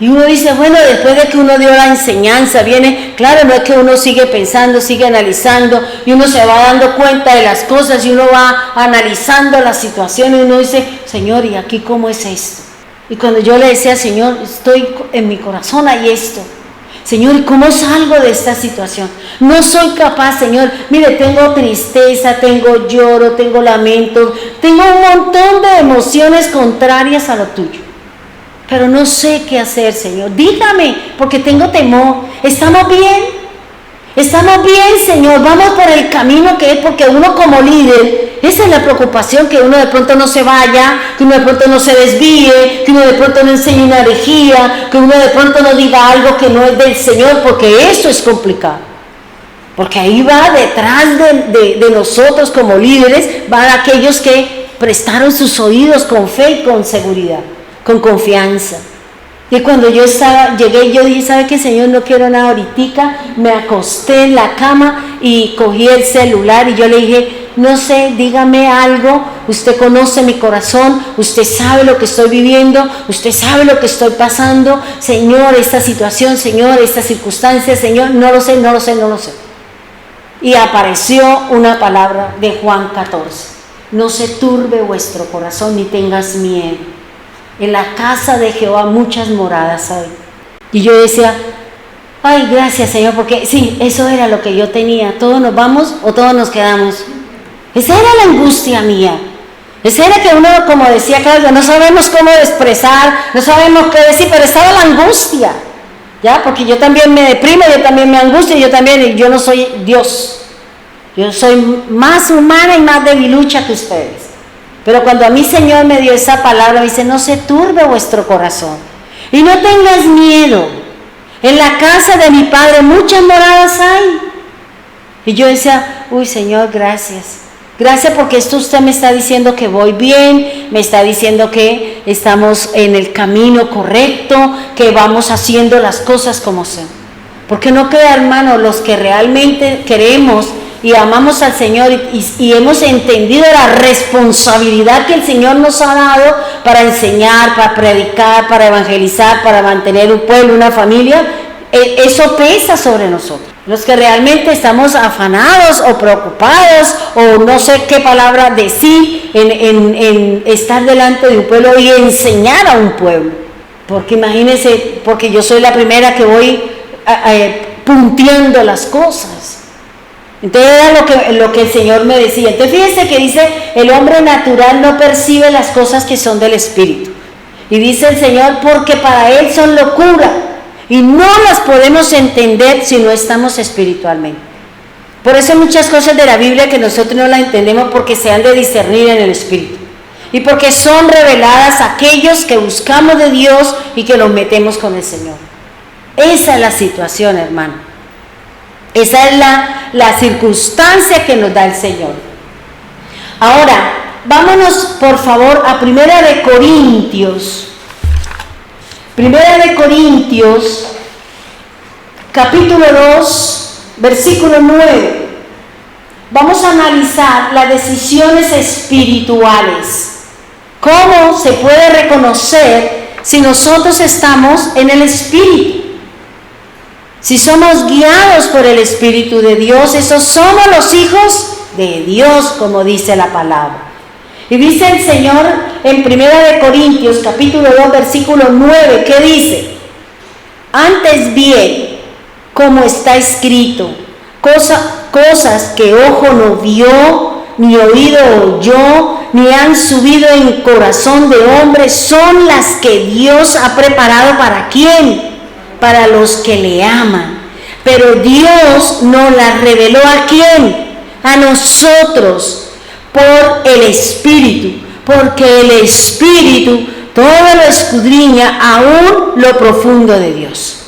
Y uno dice, bueno, después de que uno dio la enseñanza, viene, claro, no es que uno sigue pensando, sigue analizando, y uno se va dando cuenta de las cosas, y uno va analizando la situación, y uno dice, Señor, ¿y aquí cómo es esto? Y cuando yo le decía, Señor, estoy en mi corazón, hay esto. Señor, ¿y cómo salgo de esta situación? No soy capaz, Señor. Mire, tengo tristeza, tengo lloro, tengo lamento, tengo un montón de emociones contrarias a lo tuyo. Pero no sé qué hacer, Señor. Dígame, porque tengo temor. ¿Estamos bien? Estamos bien, Señor, vamos por el camino que es, porque uno como líder, esa es la preocupación, que uno de pronto no se vaya, que uno de pronto no se desvíe, que uno de pronto no enseñe una herejía, que uno de pronto no diga algo que no es del Señor, porque eso es complicado. Porque ahí va detrás de nosotros como líderes, van aquellos que prestaron sus oídos con fe y con seguridad, con confianza. Y cuando llegué, yo dije, ¿sabe qué, Señor? No quiero nada ahorita. Me acosté en la cama y cogí el celular y yo le dije, no sé, dígame algo. Usted conoce mi corazón, usted sabe lo que estoy viviendo, usted sabe lo que estoy pasando. Señor, esta situación, Señor, esta circunstancia, Señor, no lo sé. Y apareció una palabra de Juan 14. No se turbe vuestro corazón ni tengas miedo. En la casa de Jehová muchas moradas hay. Y yo decía, ay, gracias, Señor, porque sí, eso era lo que yo tenía. ¿Todos nos vamos o todos nos quedamos? Esa era la angustia mía. Esa era que uno, como decía Claudia, no sabemos cómo expresar, no sabemos qué decir, pero estaba la angustia. ¿Ya? Porque yo también me deprimo, yo también me angustio, yo no soy Dios. Yo soy más humana y más debilucha que ustedes. Pero cuando a mí, Señor, me dio esa palabra, me dice, no se turbe vuestro corazón y no tengas miedo. En la casa de mi Padre muchas moradas hay. Y yo decía, uy, Señor, gracias. Gracias porque esto usted me está diciendo que voy bien, me está diciendo que estamos en el camino correcto, que vamos haciendo las cosas como son. Porque no crea, hermano, los que realmente queremos y amamos al Señor y hemos entendido la responsabilidad que el Señor nos ha dado para enseñar, para predicar, para evangelizar, para mantener un pueblo, una familia, eso pesa sobre nosotros. Los que realmente estamos afanados o preocupados o no sé qué palabra decir en estar delante de un pueblo y enseñar a un pueblo. Porque imagínense, porque yo soy la primera que voy punteando las cosas. Entonces era lo que el Señor me decía. Entonces fíjense que dice, el hombre natural no percibe las cosas que son del Espíritu. Y dice el Señor, porque para él son locura. Y no las podemos entender si no estamos espiritualmente. Por eso hay muchas cosas de la Biblia que nosotros no las entendemos porque se han de discernir en el Espíritu. Y porque son reveladas a aquellos que buscamos de Dios y que nos metemos con el Señor. Esa es la situación, hermano. Esa es la circunstancia que nos da el Señor. Ahora, vámonos por favor a Primera de Corintios. Primera de Corintios, capítulo 2, versículo 9. Vamos a analizar las decisiones espirituales. ¿Cómo se puede reconocer si nosotros estamos en el Espíritu? Si somos guiados por el Espíritu de Dios, esos somos los hijos de Dios, como dice la palabra. Y dice el Señor en Primera de Corintios, capítulo 2, versículo 9, ¿qué dice? Antes bien, como está escrito, cosas que ojo no vio, ni oído oyó, ni han subido en corazón de hombre, son las que Dios ha preparado ¿para quién? Para los que le aman. Pero Dios nos las reveló ¿a quién? A nosotros, por el Espíritu, porque el Espíritu todo lo escudriña, aún lo profundo de Dios.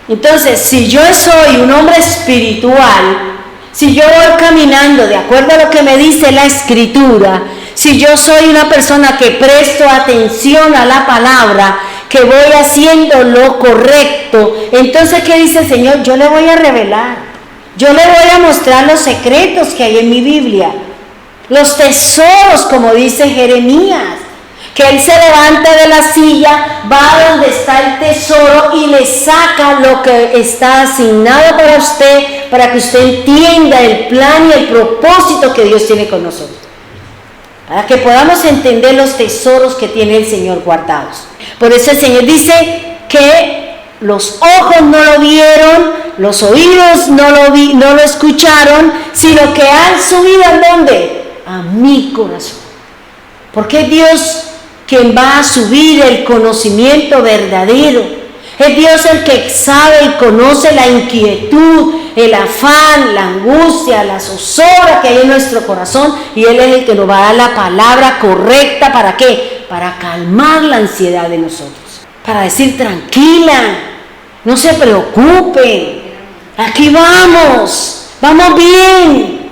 Entonces, si yo soy un hombre espiritual, si yo voy caminando de acuerdo a lo que me dice la Escritura, si yo soy una persona que presto atención a la palabra, que voy haciendo lo correcto, entonces, ¿qué dice el Señor? Yo le voy a revelar, yo le voy a mostrar los secretos que hay en mi Biblia, los tesoros, como dice Jeremías, que él se levanta de la silla, va donde está el tesoro y le saca lo que está asignado para usted, para que usted entienda el plan y el propósito que Dios tiene con nosotros, para que podamos entender los tesoros que tiene el Señor guardados. Por eso el Señor dice que los ojos no lo vieron, los oídos no lo escucharon, sino que han subido ¿a dónde? A mi corazón. Porque Dios quien va a subir el conocimiento verdadero, Es Dios el que sabe y conoce la inquietud, el afán, la angustia, la zozobra que hay en nuestro corazón, y Él es el que nos va a dar la palabra correcta. ¿Para qué? Para calmar la ansiedad de nosotros, para decir: tranquila, no se preocupe, aquí vamos bien.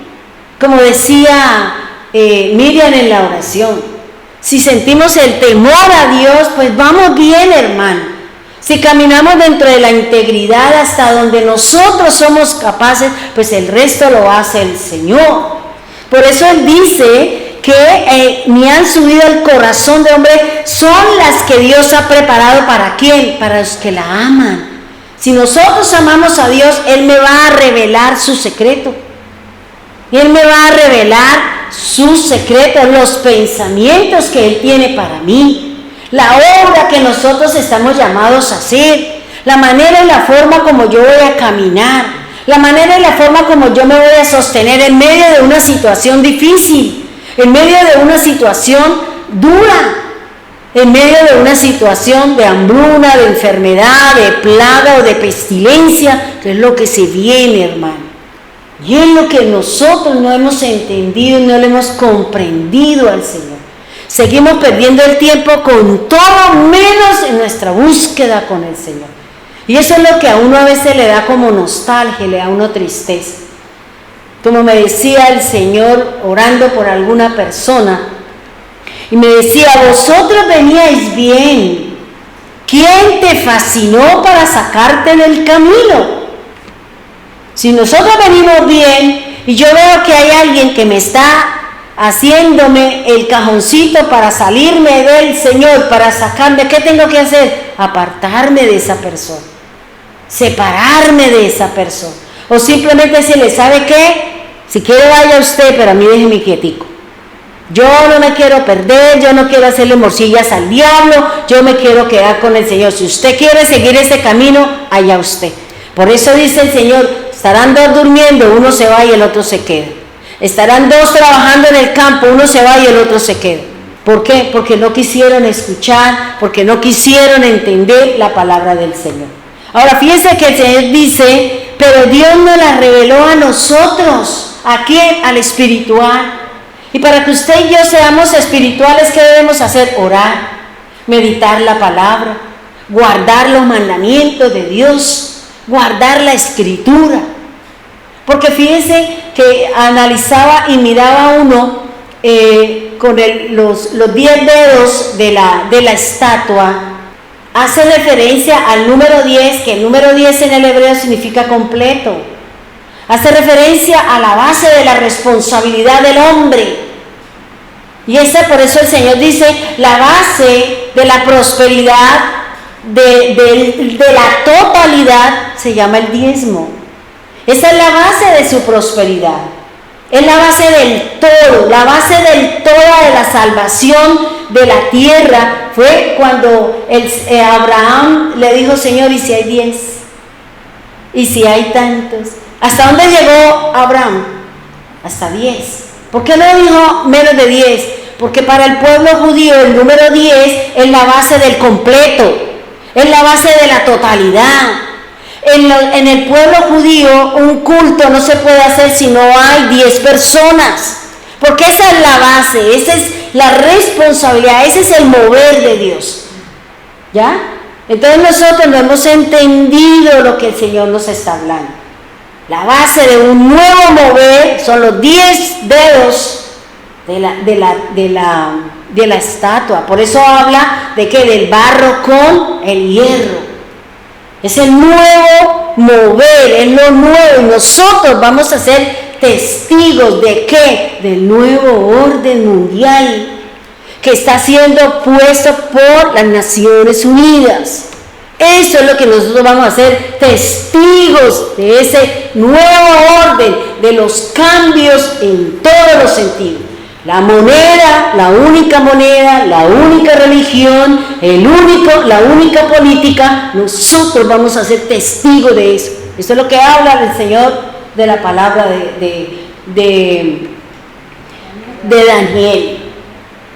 Como decía Miriam en la oración, si sentimos el temor a Dios, pues vamos bien, hermano. Si caminamos dentro de la integridad hasta donde nosotros somos capaces, pues el resto lo hace el Señor. Por eso Él dice que ni han subido al corazón de hombre, son las que Dios ha preparado. ¿Para quién? Para los que la aman. Si nosotros amamos a Dios, Él me va a revelar su secreto. Él me va a revelar sus secretos, los pensamientos que Él tiene para mí. La obra que nosotros estamos llamados a hacer, la manera y la forma como yo voy a caminar, la manera y la forma como yo me voy a sostener en medio de una situación difícil, en medio de una situación dura, en medio de una situación de hambruna, de enfermedad, de plaga o de pestilencia, que es lo que se viene, hermano. Y es lo que nosotros no hemos entendido y no le hemos comprendido al Señor. Seguimos perdiendo el tiempo con todo menos en nuestra búsqueda con el Señor. Y eso es lo que a uno a veces le da como nostalgia, le da a uno tristeza. Como me decía el Señor orando por alguna persona, y me decía: vosotros veníais bien, ¿quién te fascinó para sacarte del camino? Si nosotros venimos bien y yo veo que hay alguien que me está haciéndome el cajoncito para salirme del Señor, para sacarme, ¿qué tengo que hacer? Apartarme de esa persona, separarme de esa persona, o simplemente decirle: ¿sabe qué? Si quiere vaya usted, pero a mí déjeme quietico. Yo no me quiero perder, yo no quiero hacerle morcillas al diablo, yo me quiero quedar con el Señor. Si usted quiere seguir este camino, allá usted. Por eso dice el Señor: estarán dos durmiendo, uno se va y el otro se queda. Estarán dos trabajando en el campo, uno se va y el otro se queda. ¿Por qué? Porque no quisieron escuchar, porque no quisieron entender la palabra del Señor. Ahora fíjense que el Señor dice: pero Dios nos la reveló a nosotros. ¿A quién? Al espiritual. Y para que usted y yo seamos espirituales, ¿qué debemos hacer? Orar, meditar la palabra, guardar los mandamientos de Dios, guardar la escritura. Porque fíjense que analizaba y miraba uno con los 10 dedos de la estatua, hace referencia al número 10, que el número 10 en el hebreo significa completo. Hace referencia a la base de la responsabilidad del hombre. Y por eso el Señor dice: la base de la prosperidad, de la totalidad, se llama el diezmo. Esa es la base de su prosperidad. Es la base del todo, la base del todo de la salvación de la tierra. Fue cuando Abraham le dijo: Señor, ¿y si hay 10? ¿Y si hay tantos? ¿Hasta dónde llegó Abraham? Hasta 10. ¿Por qué no dijo menos de 10? Porque para el pueblo judío el número 10 es la base del completo, es la base de la totalidad. En el pueblo judío un culto no se puede hacer si no hay 10 personas, porque esa es la base, esa es la responsabilidad, ese es el mover de Dios. ¿Ya? Entonces nosotros no hemos entendido lo que el Señor nos está hablando. La base de un nuevo mover son los 10 dedos de la estatua. Por eso habla de que del barro con el hierro. Es el nuevo mover, es lo nuevo. Y nosotros vamos a ser testigos de ¿qué? Del nuevo orden mundial que está siendo puesto por las Naciones Unidas. Eso es lo que nosotros vamos a ser testigos de ese nuevo orden, de los cambios en todos los sentidos. La moneda, la única religión, la única política, nosotros vamos a ser testigos de eso. Esto es lo que habla el Señor de la palabra de Daniel.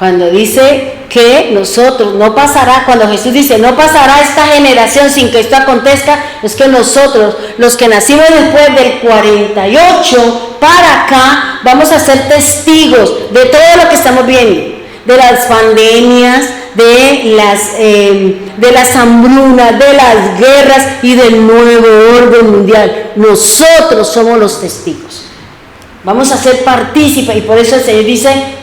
Cuando dice que nosotros, no pasará, cuando Jesús dice, no pasará esta generación sin que esto acontezca, es que nosotros, los que nacimos después del 48 para acá, vamos a ser testigos de todo lo que estamos viendo, de las pandemias, de las hambrunas, de las guerras y del nuevo orden mundial. Nosotros somos los testigos. Vamos a ser partícipes y por eso el Señor dice,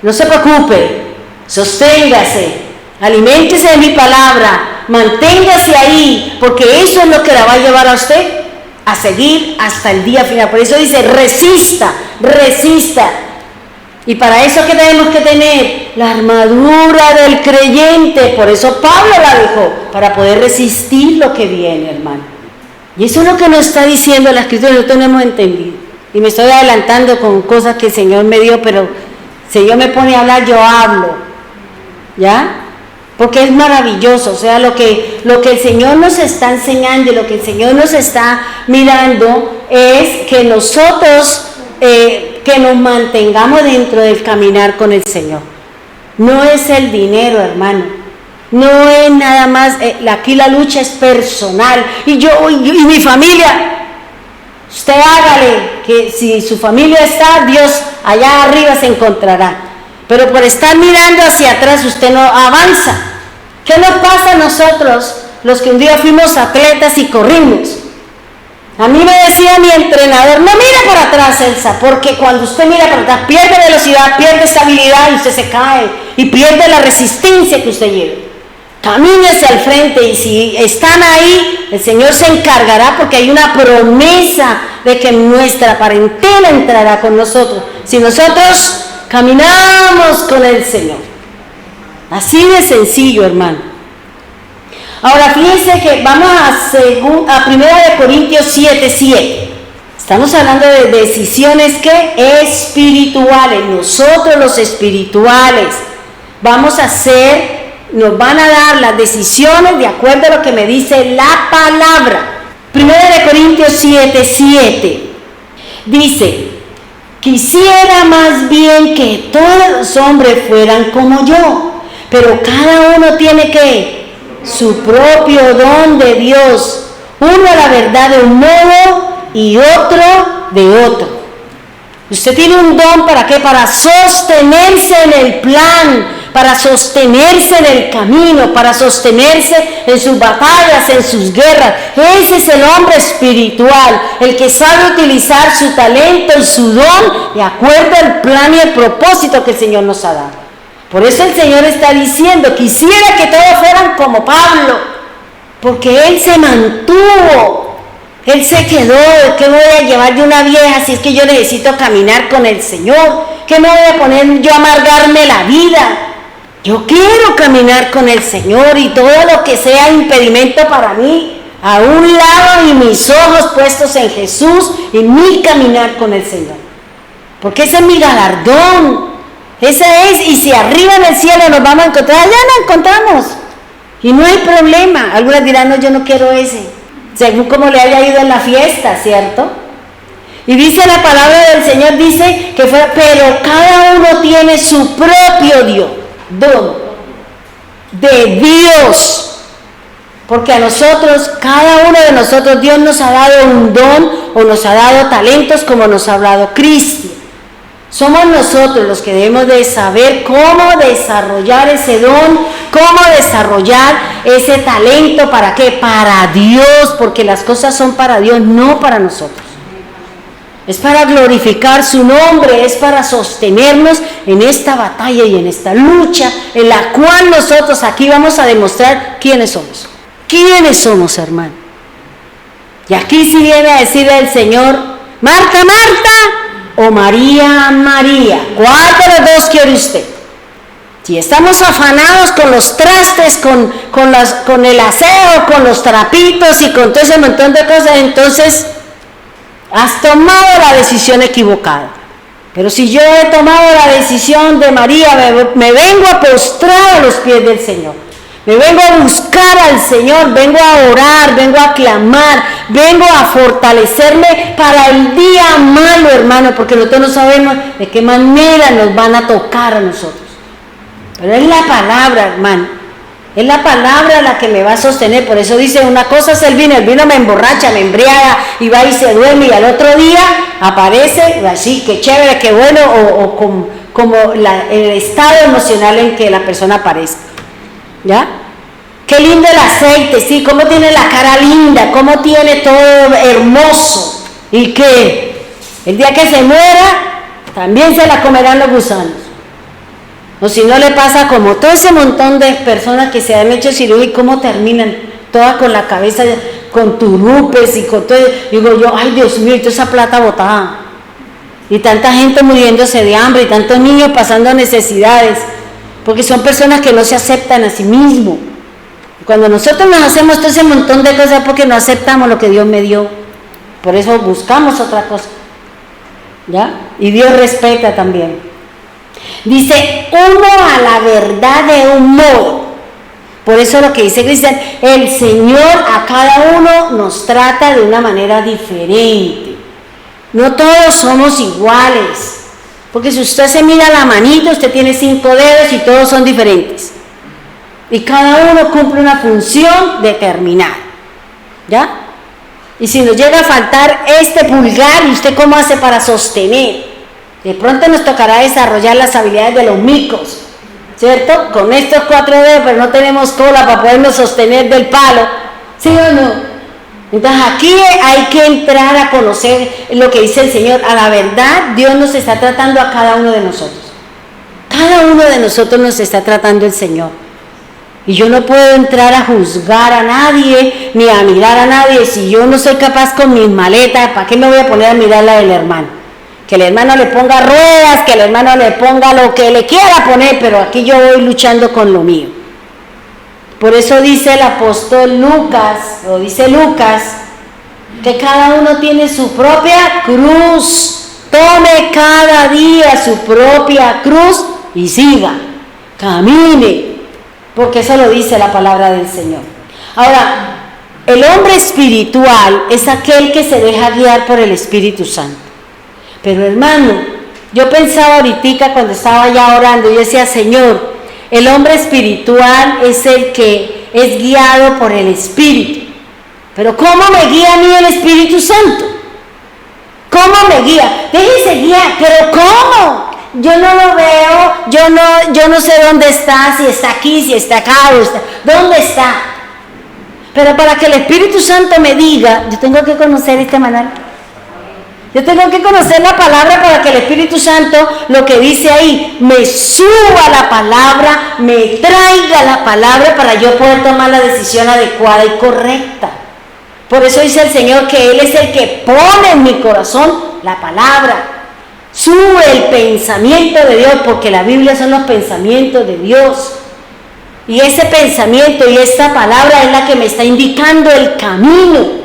no se preocupe, sosténgase, aliméntese de mi palabra, manténgase ahí, porque eso es lo que la va a llevar a usted a seguir hasta el día final. Por eso dice, resista. Y para eso, ¿qué tenemos que tener? La armadura del creyente. Por eso Pablo la dejó, para poder resistir lo que viene, hermano. Y eso es lo que nos está diciendo la Escritura, nosotros no hemos entendido. Y me estoy adelantando con cosas que el Señor me dio, pero si Dios me pone a hablar, yo hablo, ¿ya? Porque es maravilloso, o sea, lo que el Señor nos está enseñando y lo que el Señor nos está mirando es que nosotros, que nos mantengamos dentro del caminar con el Señor. No es el dinero, hermano, no es nada más, aquí la lucha es personal, y mi familia. Usted hágale, que si su familia está, Dios allá arriba se encontrará. Pero por estar mirando hacia atrás, usted no avanza. ¿Qué nos pasa a nosotros, los que un día fuimos atletas y corrimos? A mí me decía mi entrenador, no mire para atrás, Elsa, porque cuando usted mira para atrás, pierde velocidad, pierde estabilidad y usted se cae y pierde la resistencia que usted lleva. Camine hacia el frente y si están ahí, el Señor se encargará porque hay una promesa de que nuestra parentela entrará con nosotros. Si nosotros caminamos con el Señor. Así de sencillo, hermano. Ahora fíjense que vamos a 1 Corintios 7:7. Estamos hablando de decisiones que espirituales. Nosotros los espirituales vamos a hacer, nos van a dar las decisiones de acuerdo a lo que me dice la palabra. 1 Corintios 7:7 dice, quisiera más bien que todos los hombres fueran como yo, pero cada uno tiene que su propio don de Dios, uno a la verdad de un modo y otro de otro. Usted tiene un don, ¿para qué? Para sostenerse en el plan, para sostenerse en el camino, para sostenerse en sus batallas, en sus guerras. Ese es el hombre espiritual, el que sabe utilizar su talento y su don de acuerdo al plan y el propósito que el Señor nos ha dado. Por eso el Señor está diciendo, quisiera que todos fueran como Pablo, porque él se mantuvo, él se quedó. ¿Qué voy a llevar de una vieja si es que yo necesito caminar con el Señor? ¿Qué me voy a poner yo a amargarme la vida? Yo quiero caminar con el Señor y todo lo que sea impedimento para mí, a un lado y mis ojos puestos en Jesús y mi caminar con el Señor. Porque ese es mi galardón. Ese es, y si arriba en el cielo nos vamos a encontrar, allá nos encontramos. Y no hay problema. Algunos dirán, no, yo no quiero ese. Según como le haya ido en la fiesta, ¿cierto? Y dice la palabra del Señor, dice que fue, pero cada uno tiene su propio don de Dios. Porque a nosotros, cada uno de nosotros, Dios nos ha dado un don o nos ha dado talentos como nos ha dado Cristo. Somos nosotros los que debemos de saber cómo desarrollar ese don, cómo desarrollar ese talento. ¿Para qué? Para Dios, porque las cosas son para Dios, no para nosotros. Es para glorificar su nombre, es para sostenernos en esta batalla y en esta lucha en la cual nosotros aquí vamos a demostrar quiénes somos. ¿Quiénes somos, hermano? Y aquí sí viene a decirle el Señor, Marta, Marta, o María, María, ¿cuál de los dos quiere usted? Si estamos afanados con los trastes, con el aseo, con los trapitos y con todo ese montón de cosas, entonces has tomado la decisión equivocada. Pero si yo he tomado la decisión de María, me vengo a postrar a los pies del Señor. Me vengo a buscar al Señor, vengo a orar, vengo a clamar, vengo a fortalecerme para el día malo, hermano, porque nosotros no sabemos de qué manera nos van a tocar a nosotros. Pero es la palabra, hermano. Es la palabra la que me va a sostener. Por eso dice, una cosa es el vino me emborracha, me embriaga, y va y se duerme, y al otro día aparece, así, qué chévere, qué bueno, como el estado emocional en que la persona aparezca. ¿Ya? Qué lindo el aceite, sí, cómo tiene la cara linda, cómo tiene todo hermoso. ¿Y qué? El día que se muera, también se la comerán los gusanos. O si no le pasa como todo ese montón de personas que se han hecho cirugía y cómo terminan todas con la cabeza, con turupes y con todo. Digo yo, ay Dios mío, y toda esa plata botada. Y tanta gente muriéndose de hambre y tantos niños pasando necesidades. Porque son personas que no se aceptan a sí mismos. Cuando nosotros nos hacemos todo ese montón de cosas porque no aceptamos lo que Dios me dio. Por eso buscamos otra cosa. ¿Ya? Y Dios respeta también. Dice, uno a la verdad de un modo. Por eso lo que dice Cristian, el Señor a cada uno nos trata de una manera diferente. No todos somos iguales. Porque si usted se mira la manita, usted tiene 5 dedos y todos son diferentes. Y cada uno cumple una función determinada. ¿Ya? Y si nos llega a faltar este pulgar, ¿y usted cómo hace para sostener? De pronto nos tocará desarrollar las habilidades de los micos, ¿cierto? Con estos 4 dedos, pero no tenemos cola para podernos sostener del palo, ¿sí o no? Entonces aquí hay que entrar a conocer lo que dice el Señor. A la verdad, Dios nos está tratando a cada uno de nosotros. Cada uno de nosotros nos está tratando el Señor. Y yo no puedo entrar a juzgar a nadie, ni a mirar a nadie. Si yo no soy capaz con mis maletas, ¿para qué me voy a poner a mirar la del hermano? Que el hermano le ponga ruedas, que el hermano le ponga lo que le quiera poner, pero aquí yo voy luchando con lo mío. Por eso dice el apóstol Lucas, o dice Lucas, que cada uno tiene su propia cruz. Tome cada día su propia cruz y siga, camine, porque eso lo dice la palabra del Señor. Ahora, el hombre espiritual es aquel que se deja guiar por el Espíritu Santo. Pero hermano, yo pensaba ahorita cuando estaba ya orando, yo decía, Señor, el hombre espiritual es el que es guiado por el Espíritu. Pero ¿cómo me guía a mí el Espíritu Santo? ¿Cómo me guía? Déjese guiar, pero ¿cómo? Yo no lo veo, yo no sé dónde está, si está aquí, si está acá, ¿dónde está? Pero para que el Espíritu Santo me diga, yo tengo que conocer este manual. Yo tengo que conocer la palabra para que el Espíritu Santo, lo que dice ahí, me suba la palabra, me traiga la palabra para yo poder tomar la decisión adecuada y correcta. Por eso dice el Señor que Él es el que pone en mi corazón la palabra. Sube el pensamiento de Dios, porque la Biblia son los pensamientos de Dios. Y ese pensamiento y esta palabra es la que me está indicando el camino.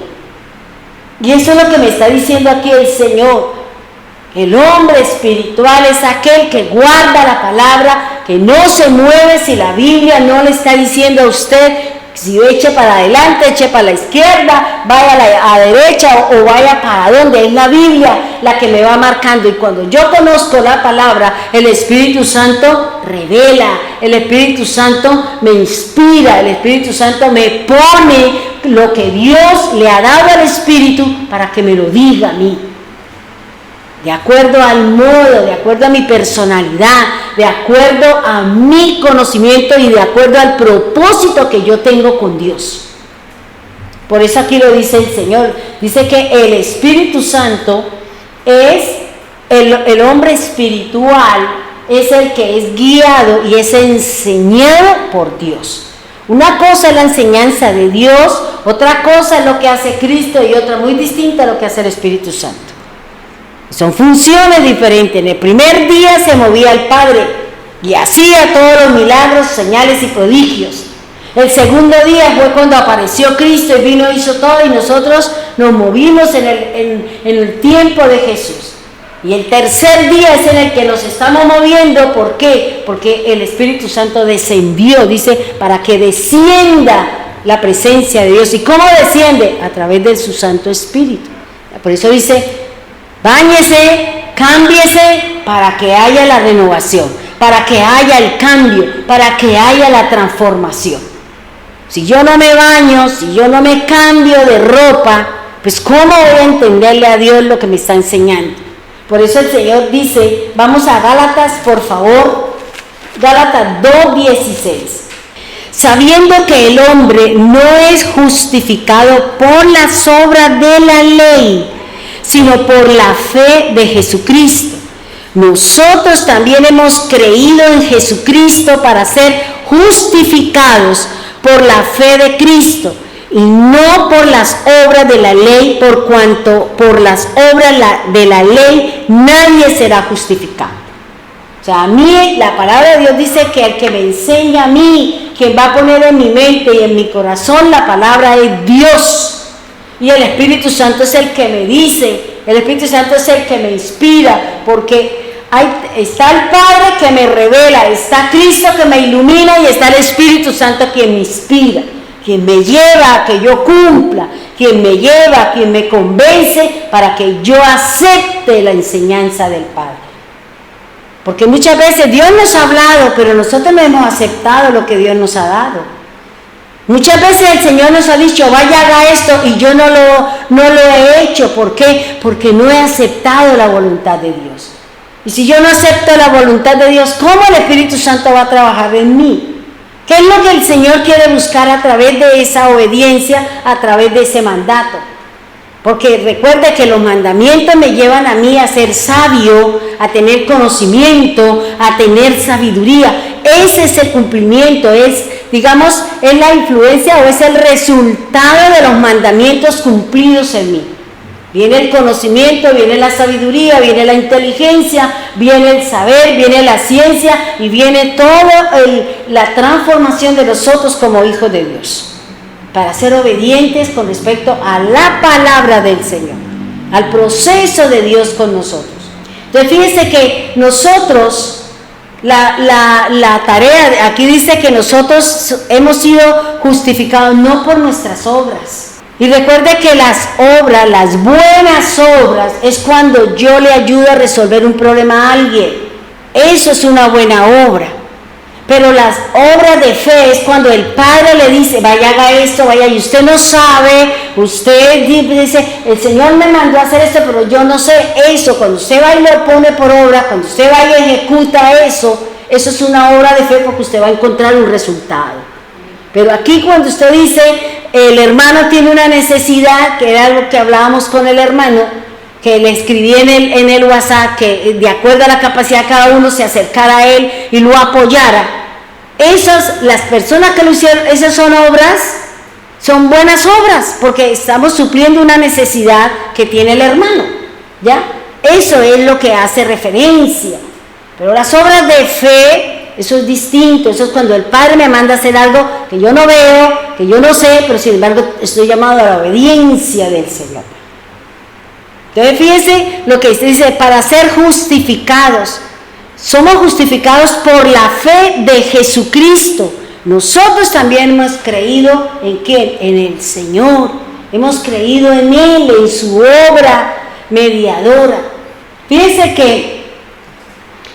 Y eso es lo que me está diciendo aquí el Señor. El hombre espiritual es aquel que guarda la palabra, que no se mueve si la Biblia no le está diciendo a usted, si eche para adelante, eche para la izquierda, vaya a la derecha o vaya para donde. Es la Biblia la que me va marcando. Y cuando yo conozco la palabra, el Espíritu Santo revela, el Espíritu Santo me inspira, el Espíritu Santo me pone lo que Dios le ha dado al Espíritu para que me lo diga a mí. De acuerdo al modo, de acuerdo a mi personalidad, de acuerdo a mi conocimiento y de acuerdo al propósito que yo tengo con Dios. Por eso aquí lo dice el Señor. Dice que el Espíritu Santo es el hombre espiritual, es el que es guiado y es enseñado por Dios. Una cosa es la enseñanza de Dios, otra cosa es lo que hace Cristo y otra muy distinta a lo que hace el Espíritu Santo. Son funciones diferentes. En el primer día se movía el Padre y hacía todos los milagros, señales y prodigios. El segundo día fue cuando apareció Cristo y vino y hizo todo, y nosotros nos movimos en el tiempo de Jesús. Y el tercer día es en el que nos estamos moviendo. ¿Por qué? Porque el Espíritu Santo descendió, dice, para que descienda la presencia de Dios. ¿Y cómo desciende? A través de su Santo Espíritu. Por eso dice, báñese, cámbiese para que haya la renovación, para que haya el cambio, para que haya la transformación. Si yo no me baño, si yo no me cambio de ropa, pues ¿cómo voy a entenderle a Dios lo que me está enseñando? Por eso el Señor dice, vamos a Gálatas, por favor, Gálatas 2:16. Sabiendo que el hombre no es justificado por las obras de la ley, sino por la fe de Jesucristo. Nosotros también hemos creído en Jesucristo para ser justificados por la fe de Cristo y no por las obras de la ley, por cuanto por las obras de la ley nadie será justificado. O sea, a mí la palabra de Dios dice que el que me enseña a mí, quien va a poner en mi mente y en mi corazón la palabra es Dios. Y el Espíritu Santo es el que me dice, el Espíritu Santo es el que me inspira, porque está el Padre que me revela, está Cristo que me ilumina y está el Espíritu Santo quien me inspira, quien me lleva a que yo cumpla, quien me lleva, quien me convence para que yo acepte la enseñanza del Padre. Porque muchas veces Dios nos ha hablado, pero nosotros no hemos aceptado lo que Dios nos ha dado. Muchas veces el Señor nos ha dicho, vaya, haga esto, y yo no lo he hecho. ¿Por qué? Porque no he aceptado la voluntad de Dios. Y si yo no acepto la voluntad de Dios, ¿cómo el Espíritu Santo va a trabajar en mí? ¿Qué es lo que el Señor quiere buscar a través de esa obediencia, a través de ese mandato? Porque recuerde que los mandamientos me llevan a mí a ser sabio, a tener conocimiento, a tener sabiduría. Ese es el cumplimiento, es la influencia o es el resultado de los mandamientos cumplidos en mí. Viene el conocimiento, viene la sabiduría, viene la inteligencia, viene el saber, viene la ciencia y viene toda la transformación de nosotros como hijos de Dios, para ser obedientes con respecto a la palabra del Señor, al proceso de Dios con nosotros. Entonces fíjense que nosotros, la tarea, aquí dice que nosotros hemos sido justificados no por nuestras obras. Y recuerde que las obras, las buenas obras, es cuando yo le ayudo a resolver un problema a alguien. Eso es una buena obra. Pero las obras de fe es cuando el Padre le dice, vaya, haga esto, vaya, y usted no sabe, usted dice, el Señor me mandó a hacer esto, pero yo no sé eso. Cuando usted va y lo pone por obra, cuando usted va y ejecuta eso es una obra de fe, porque usted va a encontrar un resultado. Pero aquí cuando usted dice, el hermano tiene una necesidad, que era lo que hablábamos con el hermano, que le escribí en el WhatsApp, que de acuerdo a la capacidad de cada uno se acercara a él y lo apoyara. Las personas que lo hicieron, esas son obras, son buenas obras, porque estamos supliendo una necesidad que tiene el hermano, ¿ya? Eso es lo que hace referencia. Pero las obras de fe, eso es distinto. Eso es cuando el Padre me manda a hacer algo que yo no veo, que yo no sé, pero sin embargo estoy llamado a la obediencia del Señor. Entonces fíjense lo que dice, para ser justificados. Somos justificados por la fe de Jesucristo. Nosotros también hemos creído en ¿quién? En el Señor. Hemos creído en Él, en su obra mediadora. Fíjense que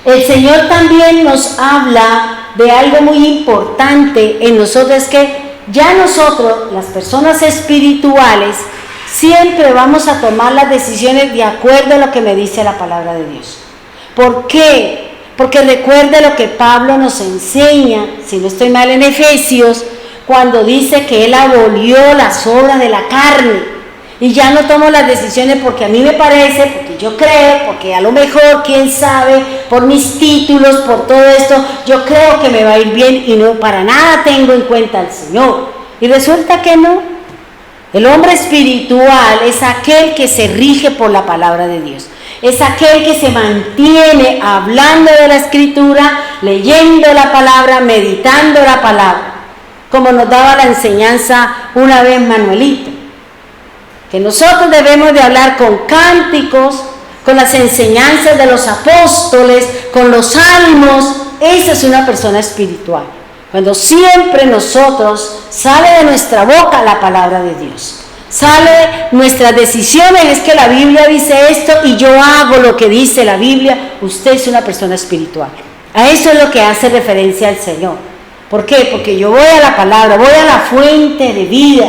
el Señor también nos habla de algo muy importante en nosotros, es que ya nosotros, las personas espirituales, siempre vamos a tomar las decisiones de acuerdo a lo que me dice la palabra de Dios. ¿Por qué? Porque recuerde lo que Pablo nos enseña, si no estoy mal, en Efesios, cuando dice que él abolió las obras de la carne. Y ya no tomo las decisiones porque a mí me parece, porque yo creo, porque a lo mejor, quién sabe, por mis títulos, por todo esto, yo creo que me va a ir bien y no para nada tengo en cuenta al Señor. Y resulta que no. El hombre espiritual es aquel que se rige por la palabra de Dios. Es aquel que se mantiene hablando de la Escritura, leyendo la palabra, meditando la palabra. Como nos daba la enseñanza una vez Manuelito. Que nosotros debemos de hablar con cánticos, con las enseñanzas de los apóstoles, con los salmos. Esa es una persona espiritual. Cuando siempre nosotros sale de nuestra boca la palabra de Dios. Sale nuestras decisiones, es que la Biblia dice esto y yo hago lo que dice la Biblia. Usted es una persona espiritual. A eso es lo que hace referencia al Señor. ¿Por qué? Porque yo voy a la palabra, voy a la fuente de vida,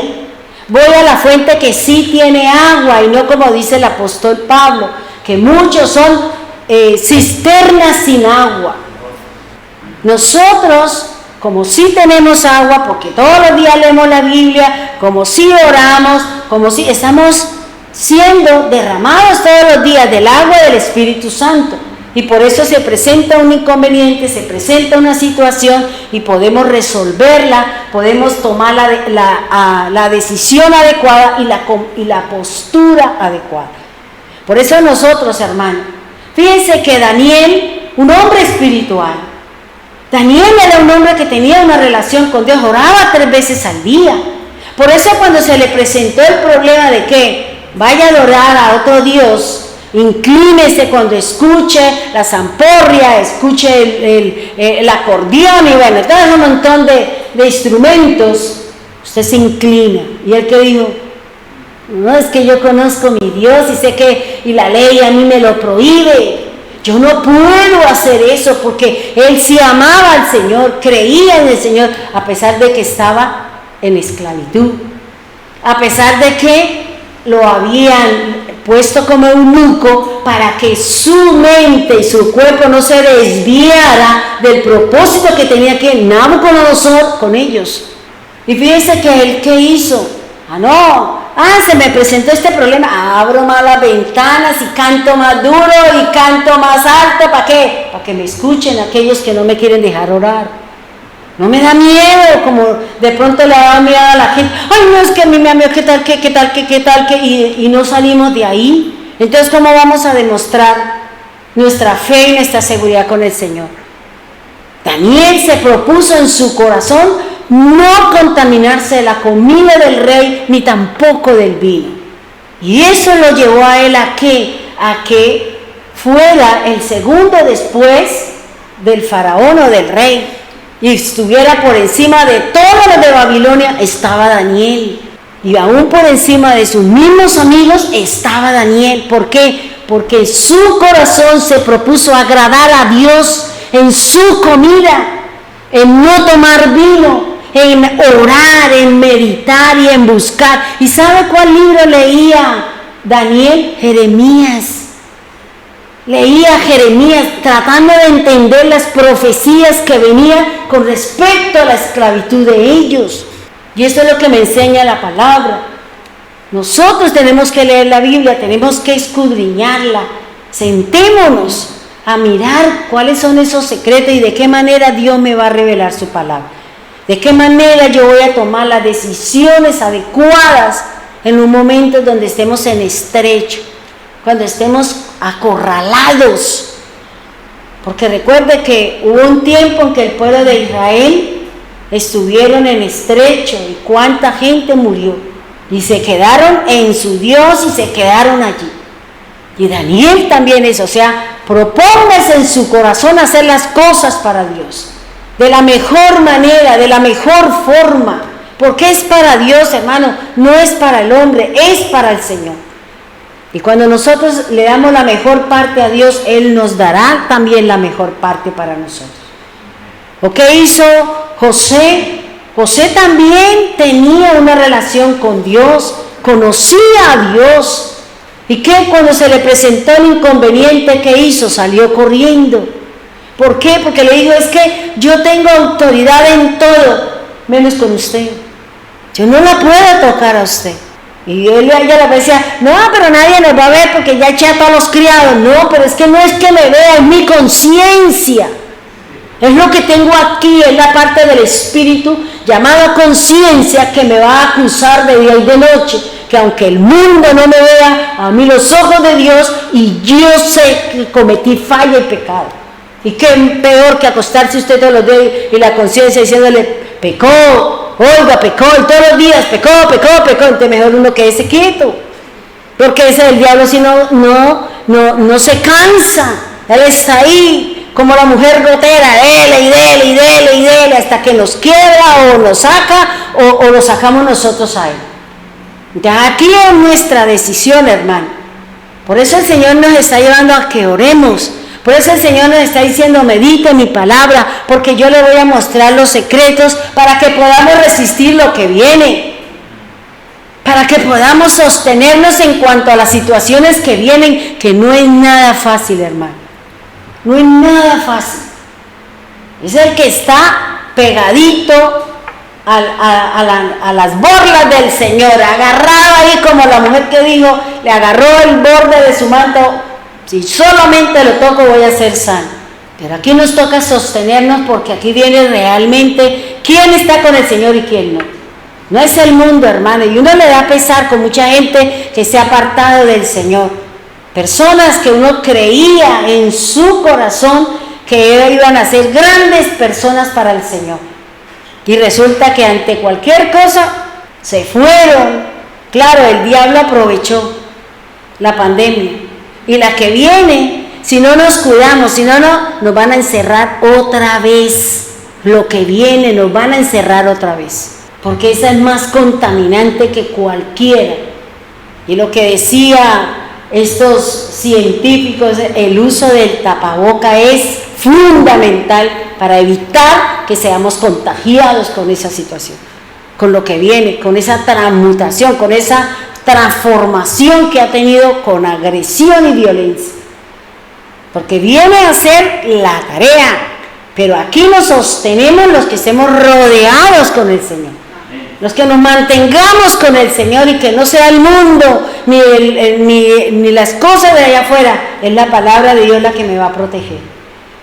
voy a la fuente que sí tiene agua y no como dice el apóstol Pablo, que muchos son cisternas sin agua. Nosotros, como sí tenemos agua, porque todos los días leemos la Biblia, como sí oramos, como sí estamos siendo derramados todos los días del agua del Espíritu Santo. Y por eso se presenta un inconveniente, se presenta una situación y podemos resolverla, podemos tomar la decisión adecuada y la postura adecuada. Por eso nosotros, hermanos, fíjense que Daniel, un hombre espiritual, Daniel era un hombre que tenía una relación con Dios, oraba 3 veces al día. Por eso cuando se le presentó el problema de que vaya a adorar a otro Dios, inclínese cuando escuche la zamporria, escuche el acordeón y bueno, todo un montón de instrumentos, usted se inclina. Y él que dijo, no, es que yo conozco mi Dios y sé que y la ley a mí me lo prohíbe. Yo no puedo hacer eso porque él sí amaba al Señor, creía en el Señor, a pesar de que estaba en esclavitud, a pesar de que lo habían puesto como eunuco para que su mente y su cuerpo no se desviara del propósito que tenía que Nabucodonosor con ellos. Y fíjense que él, ¿qué hizo? Se me presentó este problema, abro más las ventanas y canto más duro y canto más alto. ¿Para qué? Para que me escuchen aquellos que no me quieren dejar orar. No me da miedo, como de pronto le da miedo a la gente. Ay, no, es que a mí me da miedo, qué tal, y no salimos de ahí. Entonces, ¿cómo vamos a demostrar nuestra fe y nuestra seguridad con el Señor? Daniel se propuso en su corazón no contaminarse de la comida del rey, ni tampoco del vino. Y eso lo llevó a él a que fuera el segundo después del faraón o del rey, y estuviera por encima de todos los de Babilonia, estaba Daniel. Y aún por encima de sus mismos amigos estaba Daniel. ¿Por qué? Porque su corazón se propuso agradar a Dios en su comida, en no tomar vino, en orar, en meditar y en buscar. ¿Y sabe cuál libro leía Daniel? Jeremías. Leía Jeremías tratando de entender las profecías que venían con respecto a la esclavitud de ellos. Y esto es lo que me enseña la palabra. Nosotros tenemos que leer la Biblia, tenemos que escudriñarla. Sentémonos a mirar cuáles son esos secretos y de qué manera Dios me va a revelar su palabra. De qué manera yo voy a tomar las decisiones adecuadas en un momento donde estemos en estrecho, cuando estemos acorralados. Porque recuerde que hubo un tiempo en que el pueblo de Israel estuvieron en estrecho y cuánta gente murió y se quedaron en su Dios y se quedaron allí. Y Daniel también es, o sea, propóngase en su corazón hacer las cosas para Dios de la mejor manera, de la mejor forma, porque es para Dios, hermano, no es para el hombre, es para el Señor. Y cuando nosotros le damos la mejor parte a Dios, Él nos dará también la mejor parte para nosotros. ¿O qué hizo José? José también tenía una relación con Dios, conocía a Dios. ¿Y qué? Cuando se le presentó el inconveniente, ¿qué hizo? Salió corriendo. ¿Por qué? Porque le dijo, es que yo tengo autoridad en todo, menos con usted. Yo no la puedo tocar a usted. Y ella le decía, no, pero nadie nos va a ver porque ya eché a todos los criados. No, pero es que no es que me vea, es mi conciencia. Es lo que tengo aquí, es la parte del espíritu llamada conciencia que me va a acusar de día y de noche. Que aunque el mundo no me vea, a mí los ojos de Dios, y yo sé que cometí falla y pecado. Y qué peor que acostarse usted todos los días y la conciencia diciéndole, pecó, oiga, pecó, y todos los días, pecó. Entonces mejor uno quédese quieto. Porque ese del diablo si no se cansa. Él está ahí, como la mujer gotera, dele, hasta que nos quiebra o nos saca o lo sacamos nosotros a él. Ya aquí es nuestra decisión, hermano. Por eso el Señor nos está llevando a que oremos, Por eso el Señor nos está diciendo, medite mi palabra, porque yo le voy a mostrar los secretos para que podamos resistir lo que viene, para que podamos sostenernos en cuanto a las situaciones que vienen, que no es nada fácil, hermano, no es nada fácil. Es el que está pegadito a las borlas del Señor, agarrado ahí como la mujer que dijo, le agarró el borde de su manto, si solamente lo toco voy a ser sano. Pero aquí nos toca sostenernos, porque aquí viene realmente quién está con el Señor y quién no. No es el mundo, hermano, y uno le da pesar con mucha gente que se ha apartado del Señor, personas que uno creía en su corazón que iban a ser grandes personas para el Señor, y resulta que ante cualquier cosa se fueron. Claro, el diablo aprovechó la pandemia, y la que viene, si no nos cuidamos, si no, nos van a encerrar otra vez. Lo que viene nos van a encerrar otra vez, porque esa es más contaminante que cualquiera. Y lo que decía estos científicos, el uso del tapaboca es fundamental para evitar que seamos contagiados con esa situación, con lo que viene, con esa transmutación, con esa transformación que ha tenido con agresión y violencia, porque viene a hacer la tarea, pero aquí nos sostenemos los que estemos rodeados con el Señor, los que nos mantengamos con el Señor, y que no sea el mundo ni las cosas de allá afuera. Es la palabra de Dios la que me va a proteger,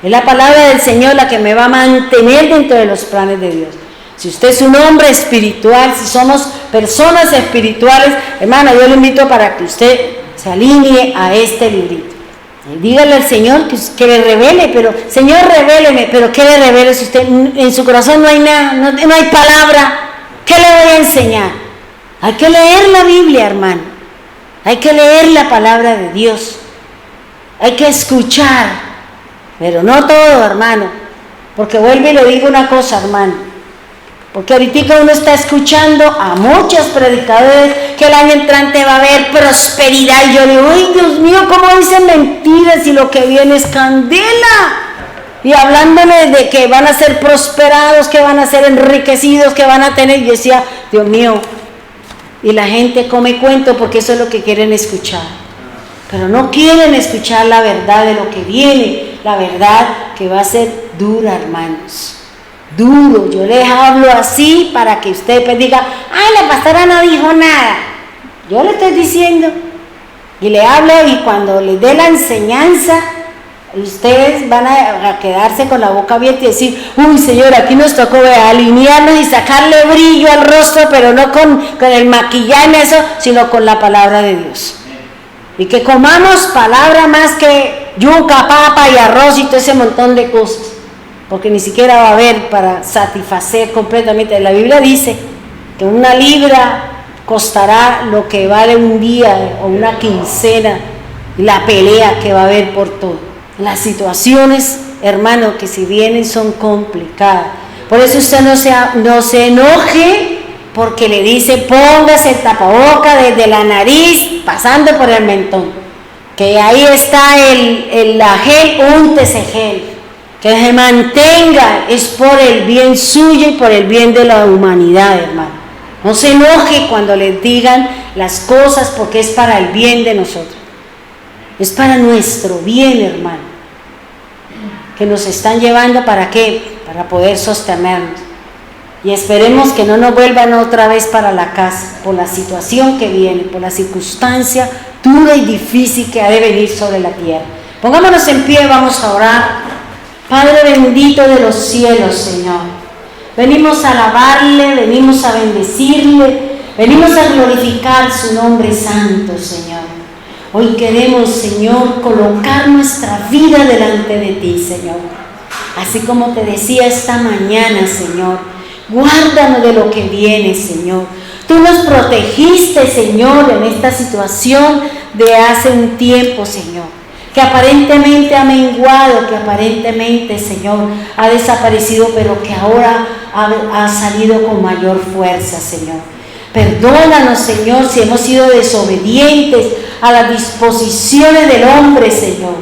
es la palabra del Señor la que me va a mantener dentro de los planes de Dios. Si usted es un hombre espiritual, si somos personas espirituales, hermano, yo le invito para que usted se alinee a este librito. Dígale al Señor que le revele, pero Señor, revéleme, pero ¿qué le revele si usted en su corazón no hay nada, no hay palabra? ¿Qué le voy a enseñar? Hay que leer la Biblia, hermano, hay que leer la palabra de Dios, hay que escuchar, pero no todo, hermano, porque vuelvo y le digo una cosa, hermano, porque ahorita uno está escuchando a muchos predicadores que el año entrante va a haber prosperidad, y yo digo, ¡ay, Dios mío, cómo dicen mentiras y lo que viene es candela! Y hablándome de que van a ser prosperados, que van a ser enriquecidos, que van a tener, yo decía, Dios mío, y la gente come cuento porque eso es lo que quieren escuchar, pero no quieren escuchar la verdad de lo que viene, la verdad que va a ser dura, hermanos. Duro. Yo les hablo así para que usted pues diga, ay, la pastora no dijo nada. Yo le estoy diciendo, y le hablo, y cuando les dé la enseñanza, ustedes van a quedarse con la boca abierta y decir, uy, Señor, aquí nos tocó alinearnos y sacarle brillo al rostro, pero no con el maquillaje, eso, sino con la palabra de Dios. Y que comamos palabra más que yuca, papa y arroz y todo ese montón de cosas, porque ni siquiera va a haber para satisfacer completamente. La Biblia dice que una libra costará lo que vale un día o una quincena, la pelea que va a haber por todo. Las situaciones, hermano, que si vienen son complicadas. Por eso usted no se enoje porque le dice póngase el tapaboca desde la nariz pasando por el mentón, que ahí está la gel, úntese gel. Que se mantenga, es por el bien suyo y por el bien de la humanidad, hermano. No se enoje cuando les digan las cosas, porque es para el bien de nosotros. Es para nuestro bien, hermano. Que nos están llevando, ¿para qué? Para poder sostenernos. Y esperemos que no nos vuelvan otra vez para la casa, por la situación que viene, por la circunstancia dura y difícil que ha de venir sobre la tierra. Pongámonos en pie, vamos a orar. Padre bendito de los cielos, Señor, venimos a alabarle, venimos a bendecirle, venimos a glorificar su nombre santo, Señor. Hoy queremos, Señor, colocar nuestra vida delante de ti, Señor. Así como te decía esta mañana, Señor, guárdanos de lo que viene, Señor. Tú nos protegiste, Señor, en esta situación de hace un tiempo, Señor, que aparentemente ha menguado, que aparentemente, Señor, ha desaparecido, pero que ahora ha salido con mayor fuerza, Señor. Perdónanos, Señor, si hemos sido desobedientes a las disposiciones del hombre, Señor.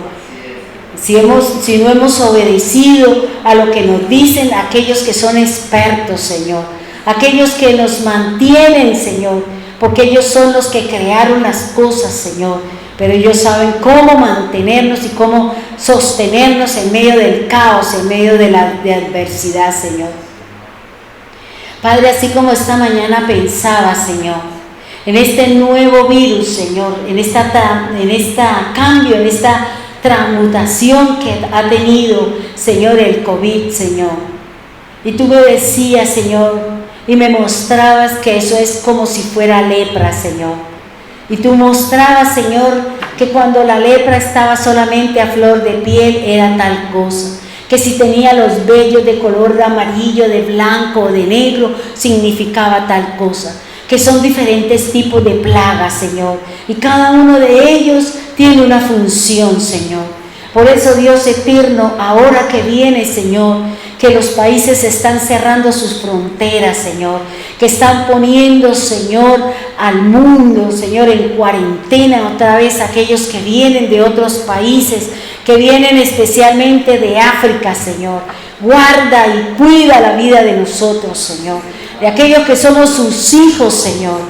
si no hemos obedecido a lo que nos dicen aquellos que son expertos, Señor, aquellos que nos mantienen, Señor, porque ellos son los que crearon las cosas, Señor, pero ellos saben cómo mantenernos y cómo sostenernos en medio del caos, en medio de la adversidad, Señor. Padre, así como esta mañana pensaba, Señor, en este nuevo virus, Señor, en esta cambio, en esta transmutación que ha tenido, Señor, el COVID, Señor. Y tú me decías, Señor, y me mostrabas que eso es como si fuera lepra, Señor. Y tú mostrabas, Señor, que cuando la lepra estaba solamente a flor de piel era tal cosa. Que si tenía los vellos de color de amarillo, de blanco o de negro, significaba tal cosa. Que son diferentes tipos de plagas, Señor. Y cada uno de ellos tiene una función, Señor. Por eso, Dios eterno, ahora que viene, Señor, que los países están cerrando sus fronteras, Señor, que están poniendo, Señor, al mundo, Señor, en cuarentena otra vez aquellos que vienen de otros países, que vienen especialmente de África, Señor. Guarda y cuida la vida de nosotros, Señor, de aquellos que somos sus hijos, Señor.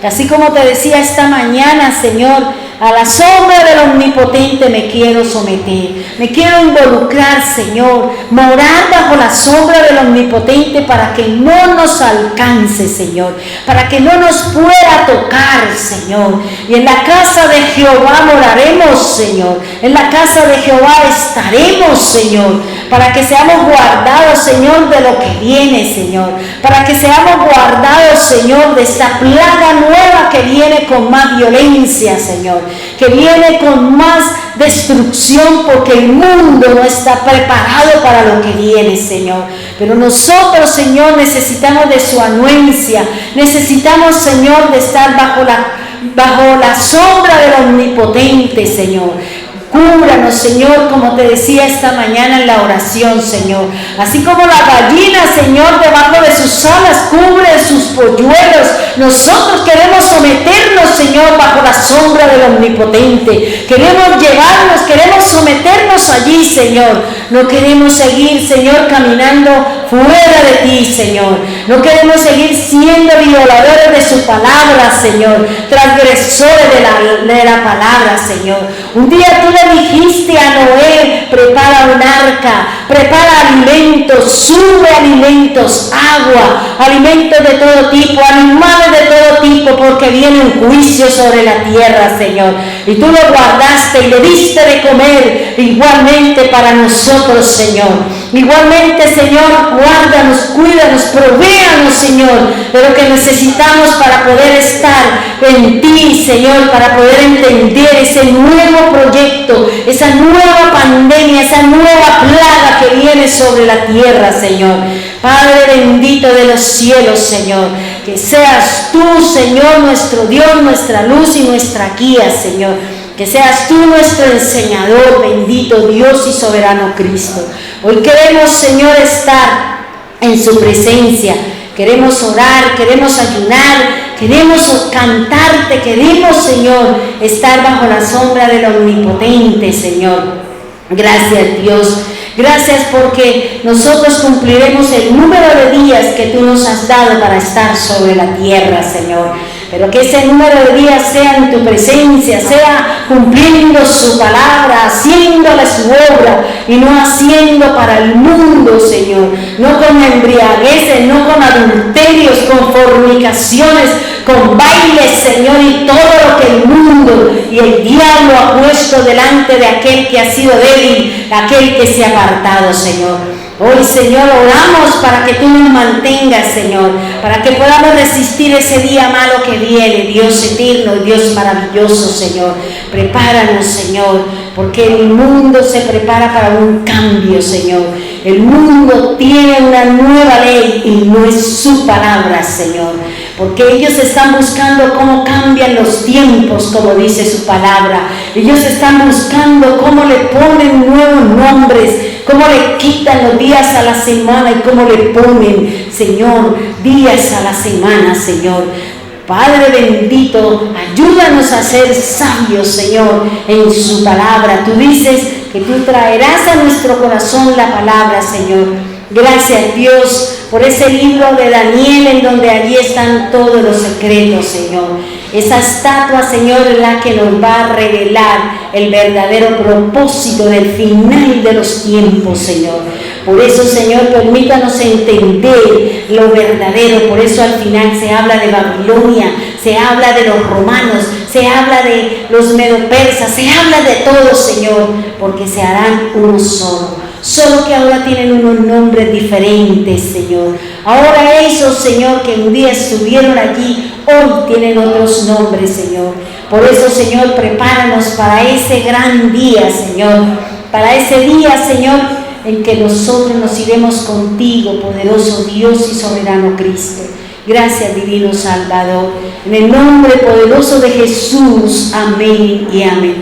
Así como te decía esta mañana, Señor, a la sombra del Omnipotente me quiero someter, me quiero involucrar, Señor, morar bajo la sombra del Omnipotente para que no nos alcance, Señor, para que no nos pueda tocar, Señor. Y en la casa de Jehová moraremos, Señor, en la casa de Jehová estaremos, Señor, para que seamos guardados, Señor, de lo que viene, Señor, para que seamos guardados, Señor, de esta plaga nueva que viene con más violencia, Señor, que viene con más destrucción, porque el mundo no está preparado para lo que viene, Señor. Pero nosotros, Señor, necesitamos de su anuencia, necesitamos, Señor, de estar bajo la sombra del Omnipotente, Señor. Cúbranos, Señor, como te decía esta mañana en la oración, Señor. Así como la gallina, Señor, debajo de sus alas cubre sus polluelos, nosotros queremos someternos, Señor, bajo la sombra del Omnipotente. Queremos llevarnos, queremos someternos allí, Señor. No queremos seguir, Señor, caminando fuera de ti, Señor. No queremos seguir siendo violadores de su palabra, Señor, transgresores de la palabra, Señor. Un día tú le dijiste a Noé: prepara un arca, prepara alimentos, sube alimentos, agua, alimentos de todo tipo, animales de todo tipo, porque viene un juicio sobre la tierra, Señor. Y tú lo guardaste y le diste de comer igualmente para nosotros, Señor. Igualmente, Señor, guárdanos, cuídanos, provéanos, Señor, de lo que necesitamos para poder estar en ti, Señor, para poder entender ese nuevo proyecto, esa nueva pandemia, esa nueva plaga que viene sobre la tierra, Señor. Padre bendito de los cielos, Señor, que seas tú, Señor, nuestro Dios, nuestra luz y nuestra guía, Señor. Que seas tú nuestro enseñador, bendito Dios y soberano Cristo. Hoy queremos, Señor, estar en su presencia. Queremos orar, queremos ayunar, queremos cantarte, queremos, Señor, estar bajo la sombra del Omnipotente, Señor. Gracias, Dios. Gracias porque nosotros cumpliremos el número de días que tú nos has dado para estar sobre la tierra, Señor. Pero que ese número de días sea en tu presencia, sea cumpliendo su palabra, haciéndole su obra y no haciendo para el mundo, Señor. No con embriagueces, no con adulterios, con fornicaciones, con bailes, Señor, y todo lo que el mundo y el diablo ha puesto delante de aquel que ha sido débil, aquel que se ha apartado, Señor. Hoy, Señor, oramos para que tú nos mantengas, Señor, para que podamos resistir ese día malo que viene, Dios eterno, Dios maravilloso, Señor. Prepáranos, Señor, porque el mundo se prepara para un cambio, Señor. El mundo tiene una nueva ley y no es su palabra, Señor, porque ellos están buscando cómo cambian los tiempos, como dice su palabra. Ellos están buscando cómo le ponen nuevos nombres, cómo le quitan los días a la semana y cómo le ponen, Señor, días a la semana, Señor. Padre bendito, ayúdanos a ser sabios, Señor, en su palabra. Tú dices que tú traerás a nuestro corazón la palabra, Señor. Gracias, Dios, por ese libro de Daniel, en donde allí están todos los secretos, Señor. Esa estatua, Señor, es la que nos va a revelar el verdadero propósito del final de los tiempos, Señor. Por eso, Señor, permítanos entender lo verdadero. Por eso al final se habla de Babilonia, se habla de los romanos, se habla de los medopersas, se habla de todos, Señor, porque se harán uno solo. Solo que ahora tienen unos nombres diferentes, Señor. Ahora esos, Señor, que un día estuvieron allí, hoy tienen otros nombres, Señor. Por eso, Señor, prepáranos para ese gran día, Señor. Para ese día, Señor, en que nosotros nos iremos contigo, poderoso Dios y soberano Cristo. Gracias, divino Salvador. En el nombre poderoso de Jesús. Amén y amén.